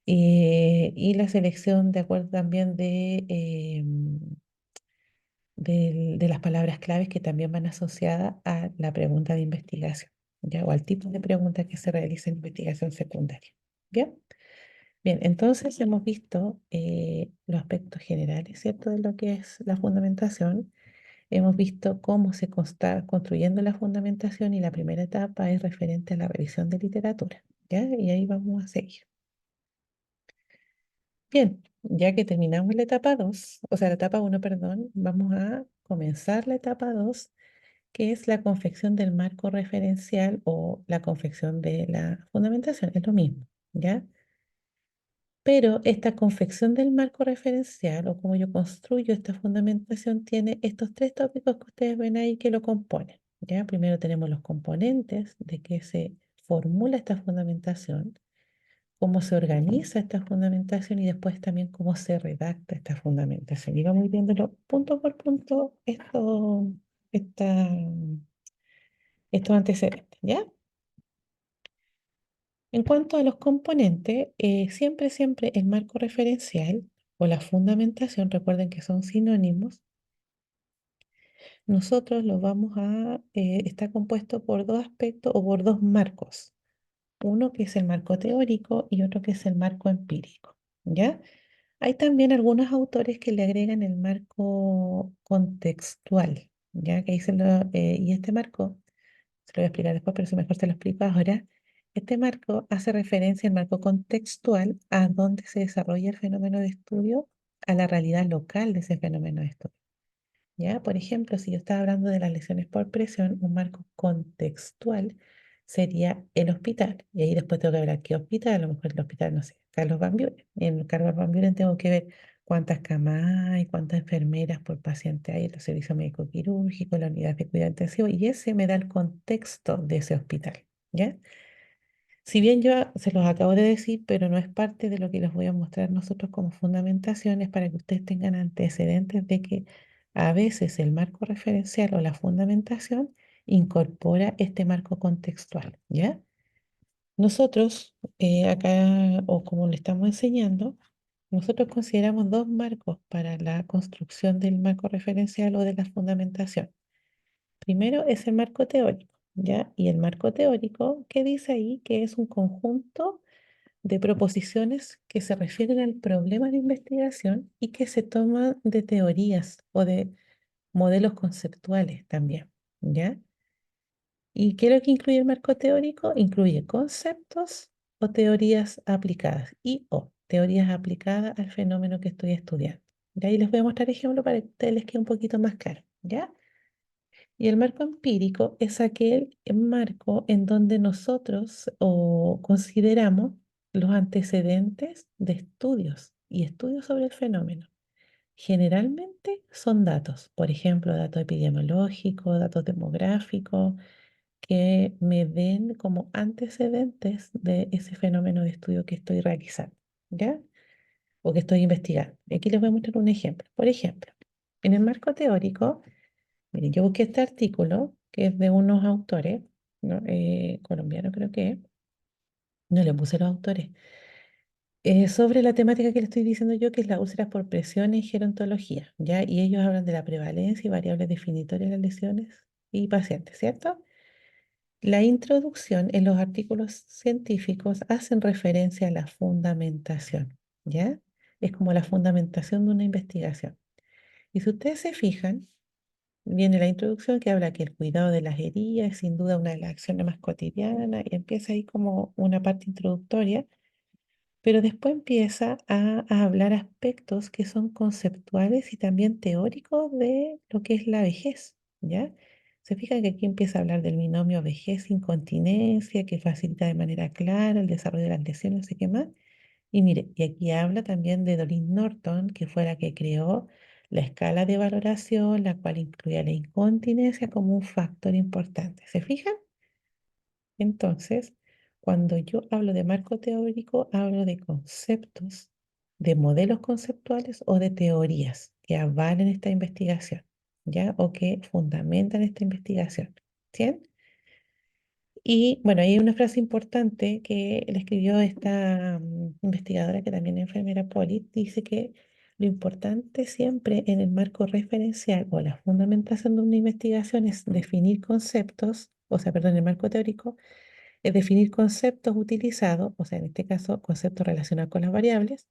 y la selección de acuerdo también de las palabras claves que también van asociadas a la pregunta de investigación, ¿ya? O al tipo de pregunta que se realiza en investigación secundaria. ¿Bien? Bien, entonces hemos visto los aspectos generales, ¿cierto?, de lo que es la fundamentación. Hemos visto cómo se está construyendo la fundamentación y la primera etapa es referente a la revisión de literatura, ¿ya? Y ahí vamos a seguir. Bien, ya que terminamos la etapa 2, o sea, la etapa uno, perdón, vamos a comenzar la etapa 2, que es la confección del marco referencial o la confección de la fundamentación, es lo mismo, ¿ya? Pero esta confección del marco referencial o cómo yo construyo esta fundamentación tiene estos tres tópicos que ustedes ven ahí que lo componen. ¿Ya? Primero tenemos los componentes de que se formula esta fundamentación, cómo se organiza esta fundamentación y después también cómo se redacta esta fundamentación. Y vamos viéndolo punto por punto esta- estos antecedentes. ¿Ya? En cuanto a los componentes, siempre el marco referencial o la fundamentación, recuerden que son sinónimos, nosotros lo está compuesto por dos aspectos o por dos marcos. Uno que es el marco teórico y otro que es el marco empírico, ¿ya? Hay también algunos autores que le agregan el marco contextual, ¿ya? Y este marco se lo voy a explicar después, pero si mejor se lo explico ahora. Este marco hace referencia al marco contextual a donde se desarrolla el fenómeno de estudio, a la realidad local de ese fenómeno de estudio. ¿Ya? Por ejemplo, si yo estaba hablando de las lesiones por presión, un marco contextual sería el hospital. Y ahí después tengo que ver a qué hospital, a lo mejor el hospital, no sé, Carlos Van Buren. En el Carlos Van Buren tengo que ver cuántas camas hay, cuántas enfermeras por paciente hay en los servicios médico quirúrgicos, la unidad de cuidado intensivo, y ese me da el contexto de ese hospital. ¿Ya? Si bien yo se los acabo de decir, pero no es parte de lo que les voy a mostrar nosotros como fundamentaciones para que ustedes tengan antecedentes de que a veces el marco referencial o la fundamentación incorpora este marco contextual, ¿ya? Nosotros, acá, o como le estamos enseñando, nosotros consideramos dos marcos para la construcción del marco referencial o de la fundamentación. Primero es el marco teórico, ¿ya? Y el marco teórico, ¿qué dice ahí? Que es un conjunto de proposiciones que se refieren al problema de investigación y que se toman de teorías o de modelos conceptuales también, ¿ya? ¿Y qué es lo que incluye el marco teórico? Incluye conceptos o teorías aplicadas y o teorías aplicadas al fenómeno que estoy estudiando. De ahí les voy a mostrar ejemplos para que a ustedes les quede un poquito más claro, ¿ya? Y el marco empírico es aquel marco en donde nosotros o consideramos los antecedentes de estudios y estudios sobre el fenómeno. Generalmente son datos, por ejemplo, datos epidemiológicos, datos demográficos, que me den como antecedentes de ese fenómeno de estudio que estoy realizando, ¿ya? O que estoy investigando. Aquí les voy a mostrar un ejemplo. Por ejemplo, en el marco teórico, miren, yo busqué este artículo que es de unos autores, ¿no? Colombianos creo que es. No le puse los autores. Sobre la temática que le estoy diciendo yo, que es las úlceras por presión en gerontología, ¿ya? Y ellos hablan de la prevalencia y variables definitorias de las lesiones y pacientes, ¿cierto? La introducción en los artículos científicos hacen referencia a la fundamentación, ¿ya? Es como la fundamentación de una investigación. Y si ustedes se fijan, viene la introducción que habla que el cuidado de las heridas es sin duda una de las acciones más cotidianas y empieza ahí como una parte introductoria, pero después empieza a hablar aspectos que son conceptuales y también teóricos de lo que es la vejez, ¿ya? Se fijan que aquí empieza a hablar del binomio vejez-incontinencia, que facilita de manera clara el desarrollo de las lesiones, no sé qué más. Y mire, y aquí habla también de Doreen Norton, que fue la que creó la escala de valoración, la cual incluía la incontinencia como un factor importante. ¿Se fijan? Entonces, cuando yo hablo de marco teórico, hablo de conceptos, de modelos conceptuales o de teorías que avalen esta investigación, ¿ya? O que fundamentan esta investigación. ¿Sí? Y bueno, hay una frase importante que le escribió esta investigadora que también es enfermera Polit, dice que lo importante siempre en el marco referencial o la fundamentación de una investigación es definir conceptos, o sea, perdón, el marco teórico es definir conceptos utilizados, o sea, en este caso, conceptos relacionados con las variables,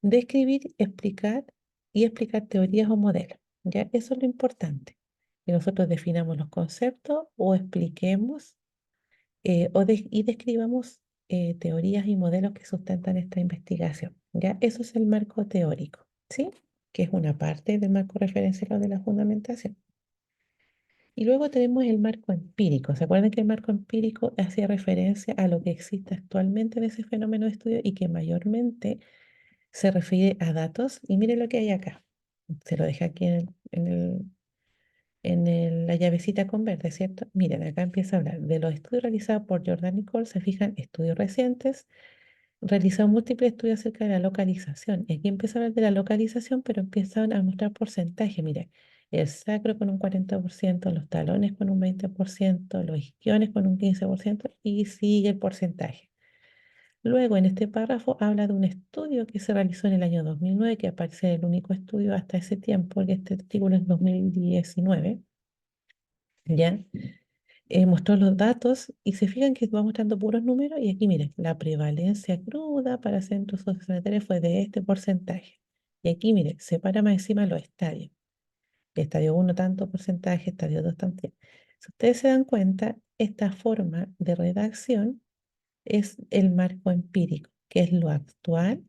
describir, explicar y explicar teorías o modelos. ¿Ya? Eso es lo importante. Que nosotros definamos los conceptos o expliquemos y describamos teorías y modelos que sustentan esta investigación. ¿Ya? Eso es el marco teórico, ¿sí? Que es una parte del marco referencial o de la fundamentación. Y luego tenemos el marco empírico. ¿Se acuerdan que el marco empírico hacía referencia a lo que existe actualmente de ese fenómeno de estudio y que mayormente se refiere a datos? Y miren lo que hay acá. Se lo dejé aquí la llavecita con verde, ¿cierto? Miren, acá empieza a hablar de los estudios realizados por Jordan y Cole. Se fijan, estudios recientes, realizado múltiples estudios acerca de la localización. Y aquí empieza a hablar de la localización, pero empiezan a mostrar porcentaje. Mire, el sacro con un 40%, los talones con un 20%, los isquiones con un 15% y sigue el porcentaje. Luego, en este párrafo habla de un estudio que se realizó en el año 2009, que aparece el único estudio hasta ese tiempo, porque este artículo es 2019, ¿ya? Mostró los datos y se fijan que va mostrando puros números y aquí miren, la prevalencia cruda para centros sociosanitarios fue de este porcentaje. Y aquí miren, separa más encima los estadios. Estadio uno tanto porcentaje, estadio 2 tanto. Si ustedes se dan cuenta, esta forma de redacción es el marco empírico, que es lo actual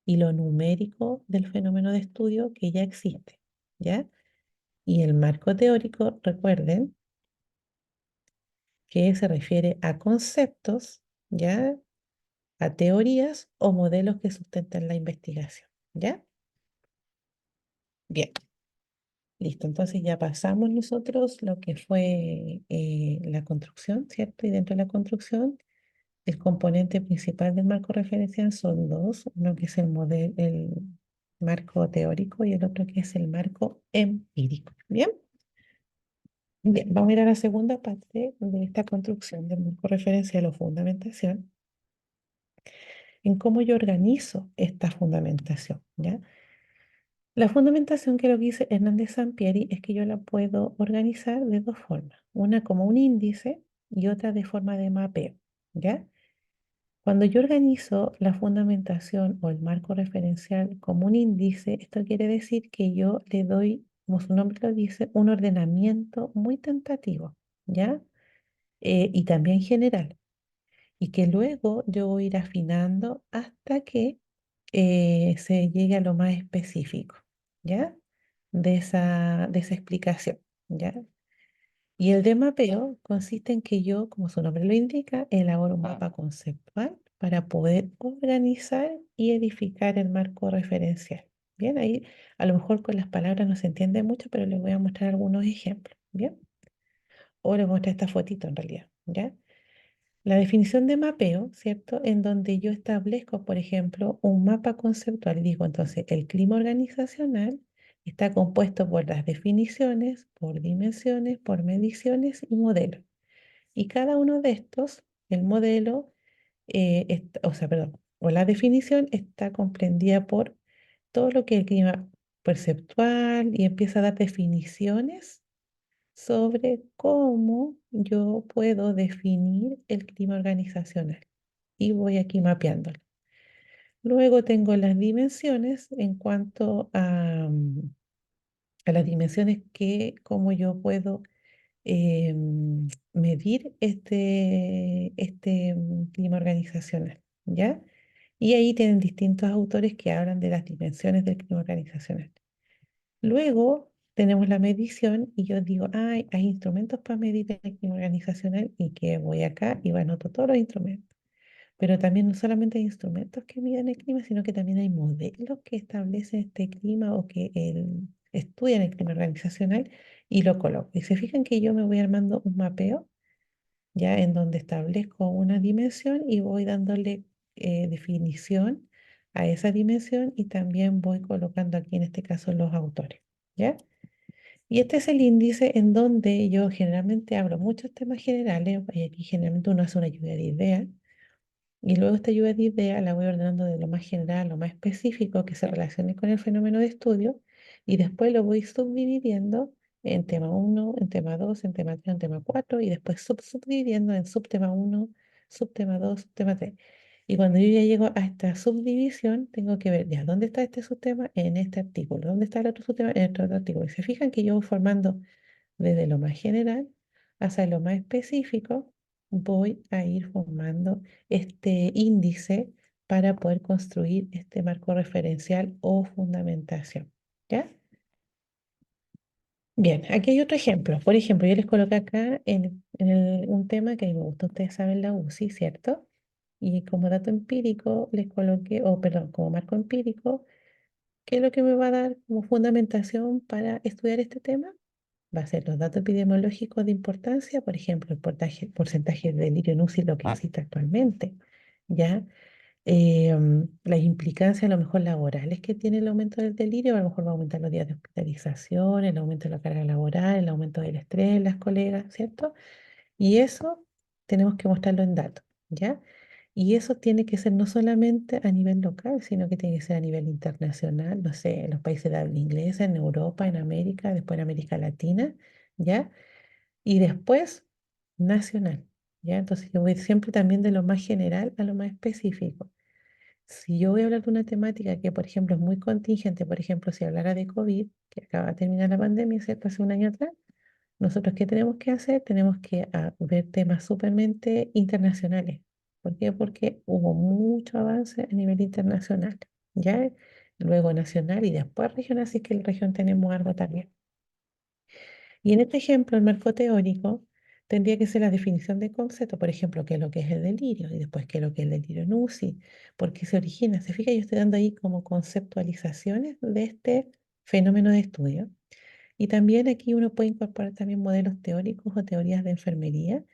y lo numérico del fenómeno de estudio que ya existe, ¿ya? Y el marco teórico, recuerden, que se refiere a conceptos, ¿ya? A teorías o modelos que sustentan la investigación, ¿ya? Bien, listo. Entonces ya pasamos nosotros lo que fue la construcción, ¿cierto? Y dentro de la construcción, el componente principal del marco referencial son dos, uno que es el marco teórico y el otro que es el marco empírico. Bien, bien, vamos a ir a la segunda parte de esta construcción del marco referencial o fundamentación, en cómo yo organizo esta fundamentación, ¿ya? La fundamentación que lo que dice Hernández Sampieri es que yo la puedo organizar de dos formas, una como un índice y otra de forma de mapeo, ¿ya? Cuando yo organizo la fundamentación o el marco referencial como un índice, esto quiere decir que yo le doy, como su nombre lo dice, un ordenamiento muy tentativo, ¿ya? Y también general, y que luego yo voy a ir afinando hasta que se llegue a lo más específico, ¿ya? De esa explicación, ¿ya? Y el de mapeo consiste en que yo, como su nombre lo indica, elaboro un mapa conceptual para poder organizar y edificar el marco referencial. Bien, ahí a lo mejor con las palabras no se entiende mucho, pero les voy a mostrar algunos ejemplos. Bien, o les muestro esta fotito en realidad. ¿Ya? La definición de mapeo, ¿cierto? En donde yo establezco, por ejemplo, un mapa conceptual. Digo, entonces, el clima organizacional está compuesto por las definiciones, por dimensiones, por mediciones y modelos. Y cada uno de estos, el modelo, o sea, perdón, o la definición está comprendida por todo lo que es el clima perceptual y empieza a dar definiciones sobre cómo yo puedo definir el clima organizacional. Y voy aquí mapeándolo. Luego tengo las dimensiones en cuanto a las dimensiones que, cómo yo puedo medir este clima organizacional, ¿ya? Y ahí tienen distintos autores que hablan de las dimensiones del clima organizacional. Luego tenemos la medición y yo digo, hay instrumentos para medir el clima organizacional y que voy acá y anoto todos los instrumentos. Pero también no solamente hay instrumentos que miden el clima, sino que también hay modelos que establecen este clima o que estudian el clima organizacional y lo coloco. Y se fijan que yo me voy armando un mapeo ya en donde establezco una dimensión y voy dándole definición a esa dimensión y también voy colocando aquí en este caso los autores, ¿ya? Y este es el índice en donde yo generalmente hablo muchos temas generales y aquí generalmente uno hace una lluvia de ideas y luego esta lluvia de ideas la voy ordenando de lo más general a lo más específico que se relacione con el fenómeno de estudio y después lo voy subdividiendo en tema uno, en tema 2, en tema 3, en tema 4 y después subdividiendo en subtema uno, subtema 2, subtema 3. Y cuando yo ya llego a esta subdivisión, tengo que ver ya dónde está este subtema en este artículo, dónde está el otro subtema en este otro artículo. Y se fijan que yo voy formando desde lo más general hasta lo más específico, voy a ir formando este índice para poder construir este marco referencial o fundamentación. ¿Ya? Bien, aquí hay otro ejemplo. Por ejemplo, yo les coloqué acá un tema que a mí me gusta, ustedes saben la UCI, ¿cierto? Y como dato empírico les coloqué, o perdón, como marco empírico, ¿qué es lo que me va a dar como fundamentación para estudiar este tema? Va a ser los datos epidemiológicos de importancia, por ejemplo, el porcentaje de delirio en UCI, lo que existe actualmente, ¿ya? Las implicancias a lo mejor laborales que tiene el aumento del delirio, a lo mejor va a aumentar los días de hospitalización, el aumento de la carga laboral, el aumento del estrés en las colegas, ¿cierto? Y eso tenemos que mostrarlo en datos, ¿ya? Y eso tiene que ser no solamente a nivel local, sino que tiene que ser a nivel internacional, no sé, en los países de habla inglesa, en Europa, en América, después en América Latina, ¿ya? Y después nacional, ¿ya? Entonces yo voy siempre también de lo más general a lo más específico. Si yo voy a hablar de una temática que, por ejemplo, es muy contingente, por ejemplo, si hablara de COVID, que acaba de terminar la pandemia, ¿cierto? Hace un año atrás, nosotros, ¿qué tenemos que hacer? Tenemos que ver temas supermente internacionales. ¿Por qué? Porque hubo mucho avance a nivel internacional, ¿ya? Luego nacional y después regional, si es que en la región tenemos algo también. Y en este ejemplo, el marco teórico tendría que ser la definición de concepto, por ejemplo, qué es lo que es el delirio y después qué es lo que es el delirio en UCI, porque se origina, se fija, yo estoy dando ahí como conceptualizaciones de este fenómeno de estudio. Y también aquí uno puede incorporar también modelos teóricos o teorías de enfermería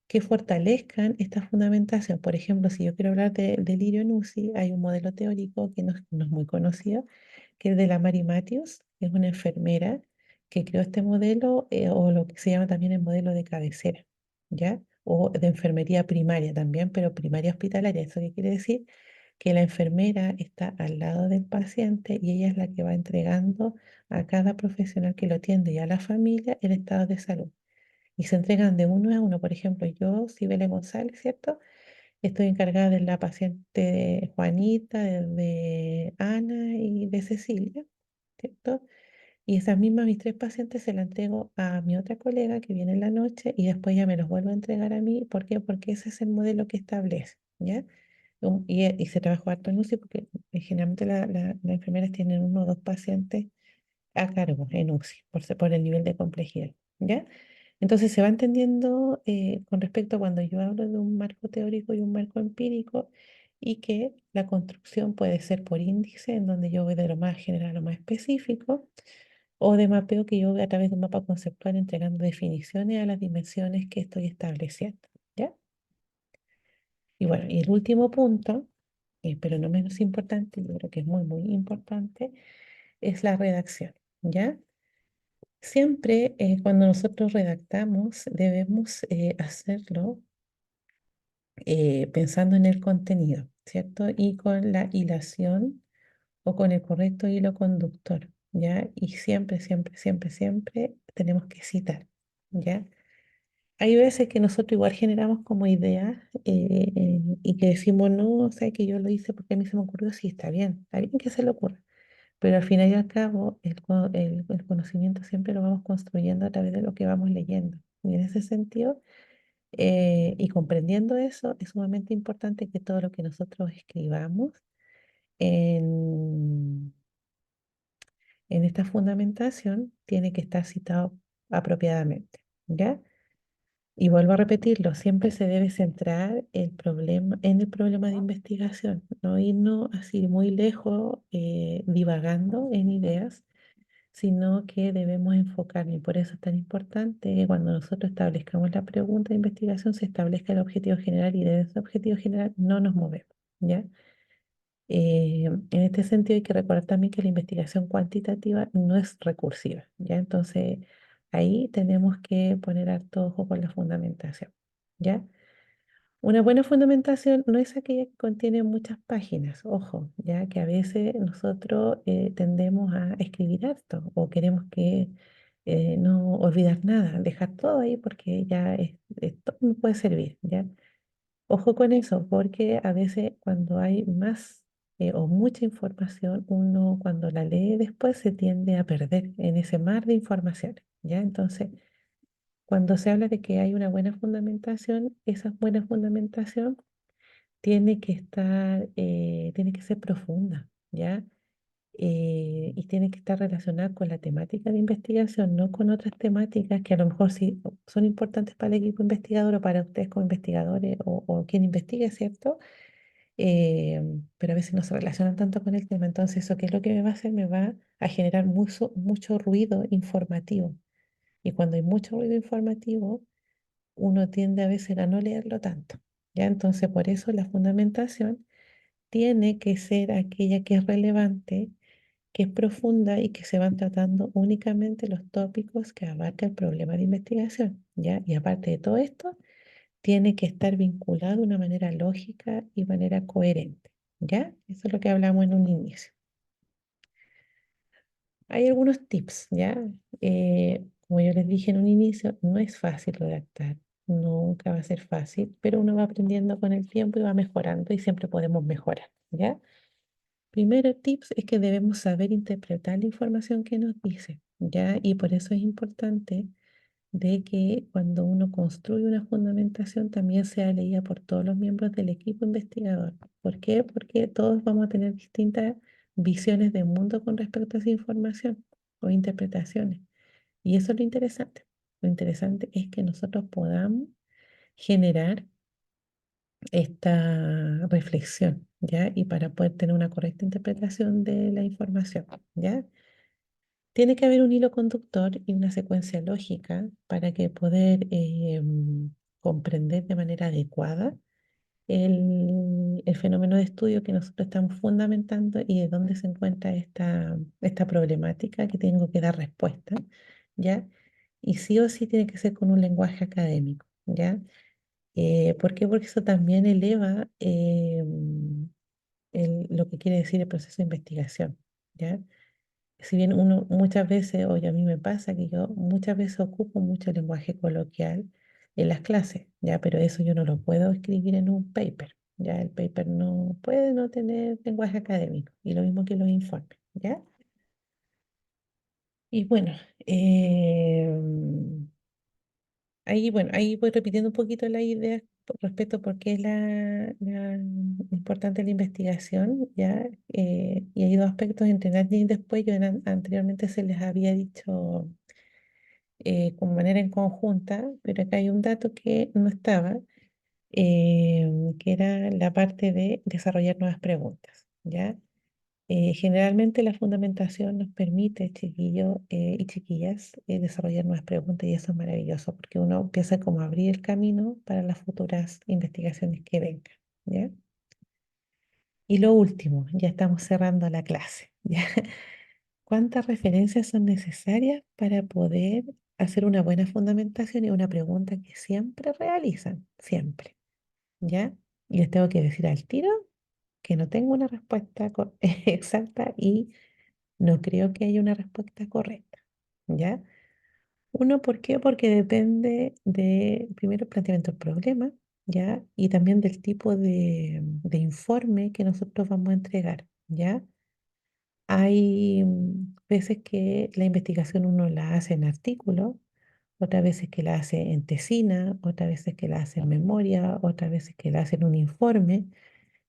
que fortalezcan esta fundamentación. Por ejemplo, si yo quiero hablar de delirio en UCI, hay un modelo teórico que no es muy conocido, que es de la Mary Matthews, que es una enfermera que creó este modelo, o lo que se llama también el modelo de cabecera, ¿ya? O de enfermería primaria también, pero primaria hospitalaria. ¿Eso qué quiere decir? Que la enfermera está al lado del paciente y ella es la que va entregando a cada profesional que lo atiende y a la familia el estado de salud. Y se entregan de uno a uno. Por ejemplo, yo, Sibele González, ¿cierto? Estoy encargada de la paciente Juanita, de Ana y de Cecilia, ¿cierto? Y esas mismas, mis tres pacientes, se las entrego a mi otra colega que viene en la noche y después ya me los vuelvo a entregar a mí. ¿Por qué? Porque ese es el modelo que establece, ¿ya? Y se trabaja harto en UCI porque generalmente las enfermeras tienen uno o dos pacientes a cargo en UCI por el nivel de complejidad, ¿ya? Entonces se va entendiendo con respecto a cuando yo hablo de un marco teórico y un marco empírico y que la construcción puede ser por índice, en donde yo voy de lo más general a lo más específico, o de mapeo que yo voy a través de un mapa conceptual entregando definiciones a las dimensiones que estoy estableciendo. ¿Ya? Y bueno, y el último punto, pero no menos importante, yo creo que es muy, muy importante, es la redacción. ¿Ya? Siempre cuando nosotros redactamos debemos hacerlo pensando en el contenido, ¿cierto? Y con la hilación o con el correcto hilo conductor, ¿ya? Y siempre, siempre, siempre, siempre tenemos que citar, ¿ya? Hay veces que nosotros igual generamos como ideas y que decimos, no, o sea, que yo lo hice porque a mí se me ocurrió, sí, está bien que se le ocurra. Pero al final y al cabo, el conocimiento siempre lo vamos construyendo a través de lo que vamos leyendo. Y en ese sentido, y comprendiendo eso, es sumamente importante que todo lo que nosotros escribamos en, en esta fundamentación tiene que estar citado apropiadamente, ¿ya? Y vuelvo a repetirlo, siempre se debe centrar el problema en el problema de investigación, no irnos así muy lejos divagando en ideas, sino que debemos enfocarnos. Y por eso es tan importante que cuando nosotros establezcamos la pregunta de investigación se establezca el objetivo general y de ese objetivo general no nos movemos, ¿ya? En este sentido hay que recordar también que la investigación cuantitativa no es recursiva, ¿ya? Entonces ahí tenemos que poner harto ojo con la fundamentación, ¿ya? Una buena fundamentación no es aquella que contiene muchas páginas, ojo, ya que a veces nosotros tendemos a escribir harto o queremos que no olvidar nada, dejar todo ahí porque ya esto no puede servir, ¿ya? Ojo con eso, porque a veces cuando hay más o mucha información, uno cuando la lee después se tiende a perder en ese mar de información, ¿ya? Entonces, cuando se habla de que hay una buena fundamentación, esa buena fundamentación tiene que estar, tiene que ser profunda, ¿ya? Y tiene que estar relacionada con la temática de investigación, no con otras temáticas que a lo mejor sí son importantes para el equipo investigador o para ustedes como investigadores o quien investigue, ¿cierto? Eh, pero a veces no se relacionan tanto con el tema. Entonces, ¿eso qué es lo que me va a hacer? Me va a generar mucho, mucho ruido informativo. Y cuando hay mucho ruido informativo, uno tiende a veces a no leerlo tanto. ¿Ya? Entonces, por eso la fundamentación tiene que ser aquella que es relevante, que es profunda y que se van tratando únicamente los tópicos que abarca el problema de investigación, ¿ya? Y aparte de todo esto, tiene que estar vinculado de una manera lógica y manera coherente, ¿ya? Eso es lo que hablamos en un inicio. Hay algunos tips, ¿ya? Como yo les dije en un inicio, no es fácil redactar, nunca va a ser fácil, pero uno va aprendiendo con el tiempo y va mejorando y siempre podemos mejorar, ¿ya? Primero tips es que debemos saber interpretar la información que nos dice, ¿ya? Y por eso es importante de que cuando uno construye una fundamentación también sea leída por todos los miembros del equipo investigador. ¿Por qué? Porque todos vamos a tener distintas visiones del mundo con respecto a esa información o interpretaciones. Y eso es lo interesante. Lo interesante es que nosotros podamos generar esta reflexión, ¿ya? Y para poder tener una correcta interpretación de la información, ¿ya? Tiene que haber un hilo conductor y una secuencia lógica para que poder comprender de manera adecuada el fenómeno de estudio que nosotros estamos fundamentando y de dónde se encuentra esta problemática que tengo que dar respuesta, ¿ya? Y sí o sí tiene que ser con un lenguaje académico, ¿ya? ¿Por qué? Porque eso también eleva lo que quiere decir el proceso de investigación, ¿ya? Si bien uno muchas veces, oye, a mí me pasa que yo muchas veces ocupo mucho lenguaje coloquial en las clases, ¿ya? Pero eso yo no lo puedo escribir en un paper, ¿ya? El paper no puede no tener lenguaje académico y lo mismo que los informes, ¿ya? Y bueno, ahí, bueno, ahí voy repitiendo un poquito la idea respecto a por qué es la importante la investigación, ¿ya? Y hay dos aspectos entre antes y después. Yo anteriormente se les había dicho como manera en conjunta, pero acá hay un dato que no estaba, que era la parte de desarrollar nuevas preguntas, ¿ya? Generalmente la fundamentación nos permite, chiquillos y chiquillas, desarrollar nuevas preguntas y eso es maravilloso porque uno empieza como a abrir el camino para las futuras investigaciones que vengan, ¿ya? Y lo último, ya estamos cerrando la clase, ¿ya? ¿Cuántas referencias son necesarias para poder hacer una buena fundamentación y una pregunta que siempre realizan? Siempre, ¿ya? Y les tengo que decir al tiro que no tengo una respuesta exacta y no creo que haya una respuesta correcta, ¿ya? Uno, ¿por qué? Porque depende de, primero, el planteamiento del problema, ¿ya? Y también del tipo de informe que nosotros vamos a entregar, ¿ya? Hay veces que la investigación uno la hace en artículo, otras veces que la hace en tesina, otras veces que la hace en memoria, otras veces que la hace en un informe.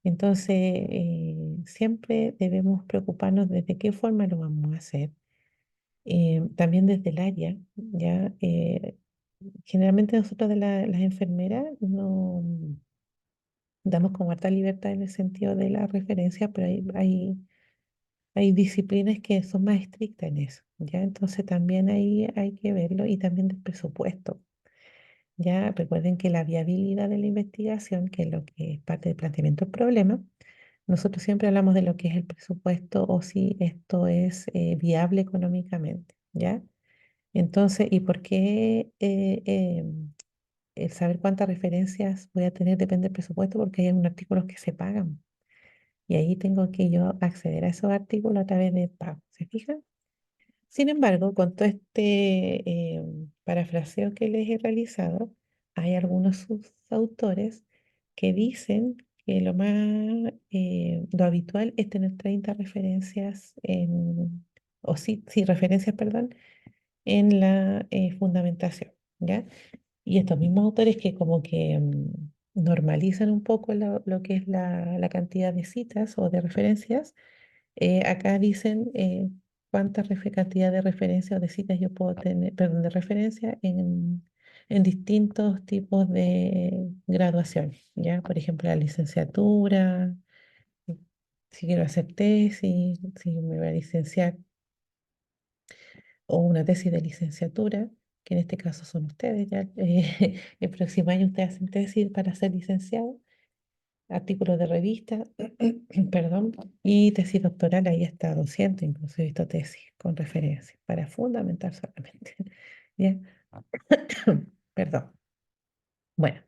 Entonces, siempre debemos preocuparnos de qué forma lo vamos a hacer. También desde el área, ¿ya? Generalmente nosotros de las enfermeras no damos como harta libertad en el sentido de la referencia, pero hay disciplinas que son más estrictas en eso, ¿ya? Entonces también ahí hay que verlo y también del presupuesto, ¿ya? Recuerden que la viabilidad de la investigación, que es lo que es parte del planteamiento del problema, nosotros siempre hablamos de lo que es el presupuesto o si esto es viable económicamente, ¿ya? Entonces, ¿y por qué el saber cuántas referencias voy a tener depende del presupuesto? Porque hay unos artículos que se pagan y ahí tengo que yo acceder a esos artículos a través de pago, ¿se fijan? Sin embargo, con todo este parafraseo que les he realizado, hay algunos autores que dicen que lo habitual es tener 30 referencias o sí, referencias, perdón, en la fundamentación, ¿ya? Y estos mismos autores que como que normalizan un poco lo que es la cantidad de citas o de referencias, acá dicen cuánta cantidad de referencias o de citas yo puedo tener, perdón, de referencia en distintos tipos de graduación, ¿ya? Por ejemplo, la licenciatura, si quiero hacer tesis, si me voy a licenciar o una tesis de licenciatura, que en este caso son ustedes, ya el próximo año ustedes hacen tesis para ser licenciados, artículos de revista, perdón, y tesis doctoral, ahí hasta 200, incluso he visto tesis con referencia, para fundamentar solamente. ¿Ya? Perdón. Bueno,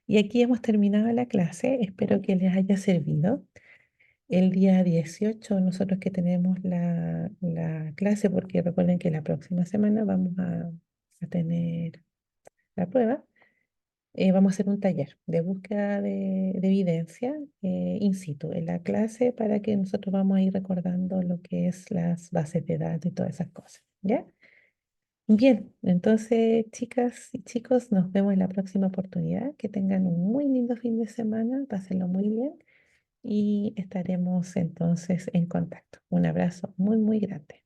y aquí hemos terminado la clase, espero que les haya servido. El día 18 nosotros que tenemos la clase, porque recuerden que la próxima semana vamos a tener la prueba, vamos a hacer un taller de búsqueda de evidencia in situ en la clase para que nosotros vamos a ir recordando lo que es las bases de datos y todas esas cosas, ¿ya? Bien, entonces chicas y chicos, nos vemos en la próxima oportunidad. Que tengan un muy lindo fin de semana, pásenlo muy bien y estaremos entonces en contacto. Un abrazo muy, muy grande.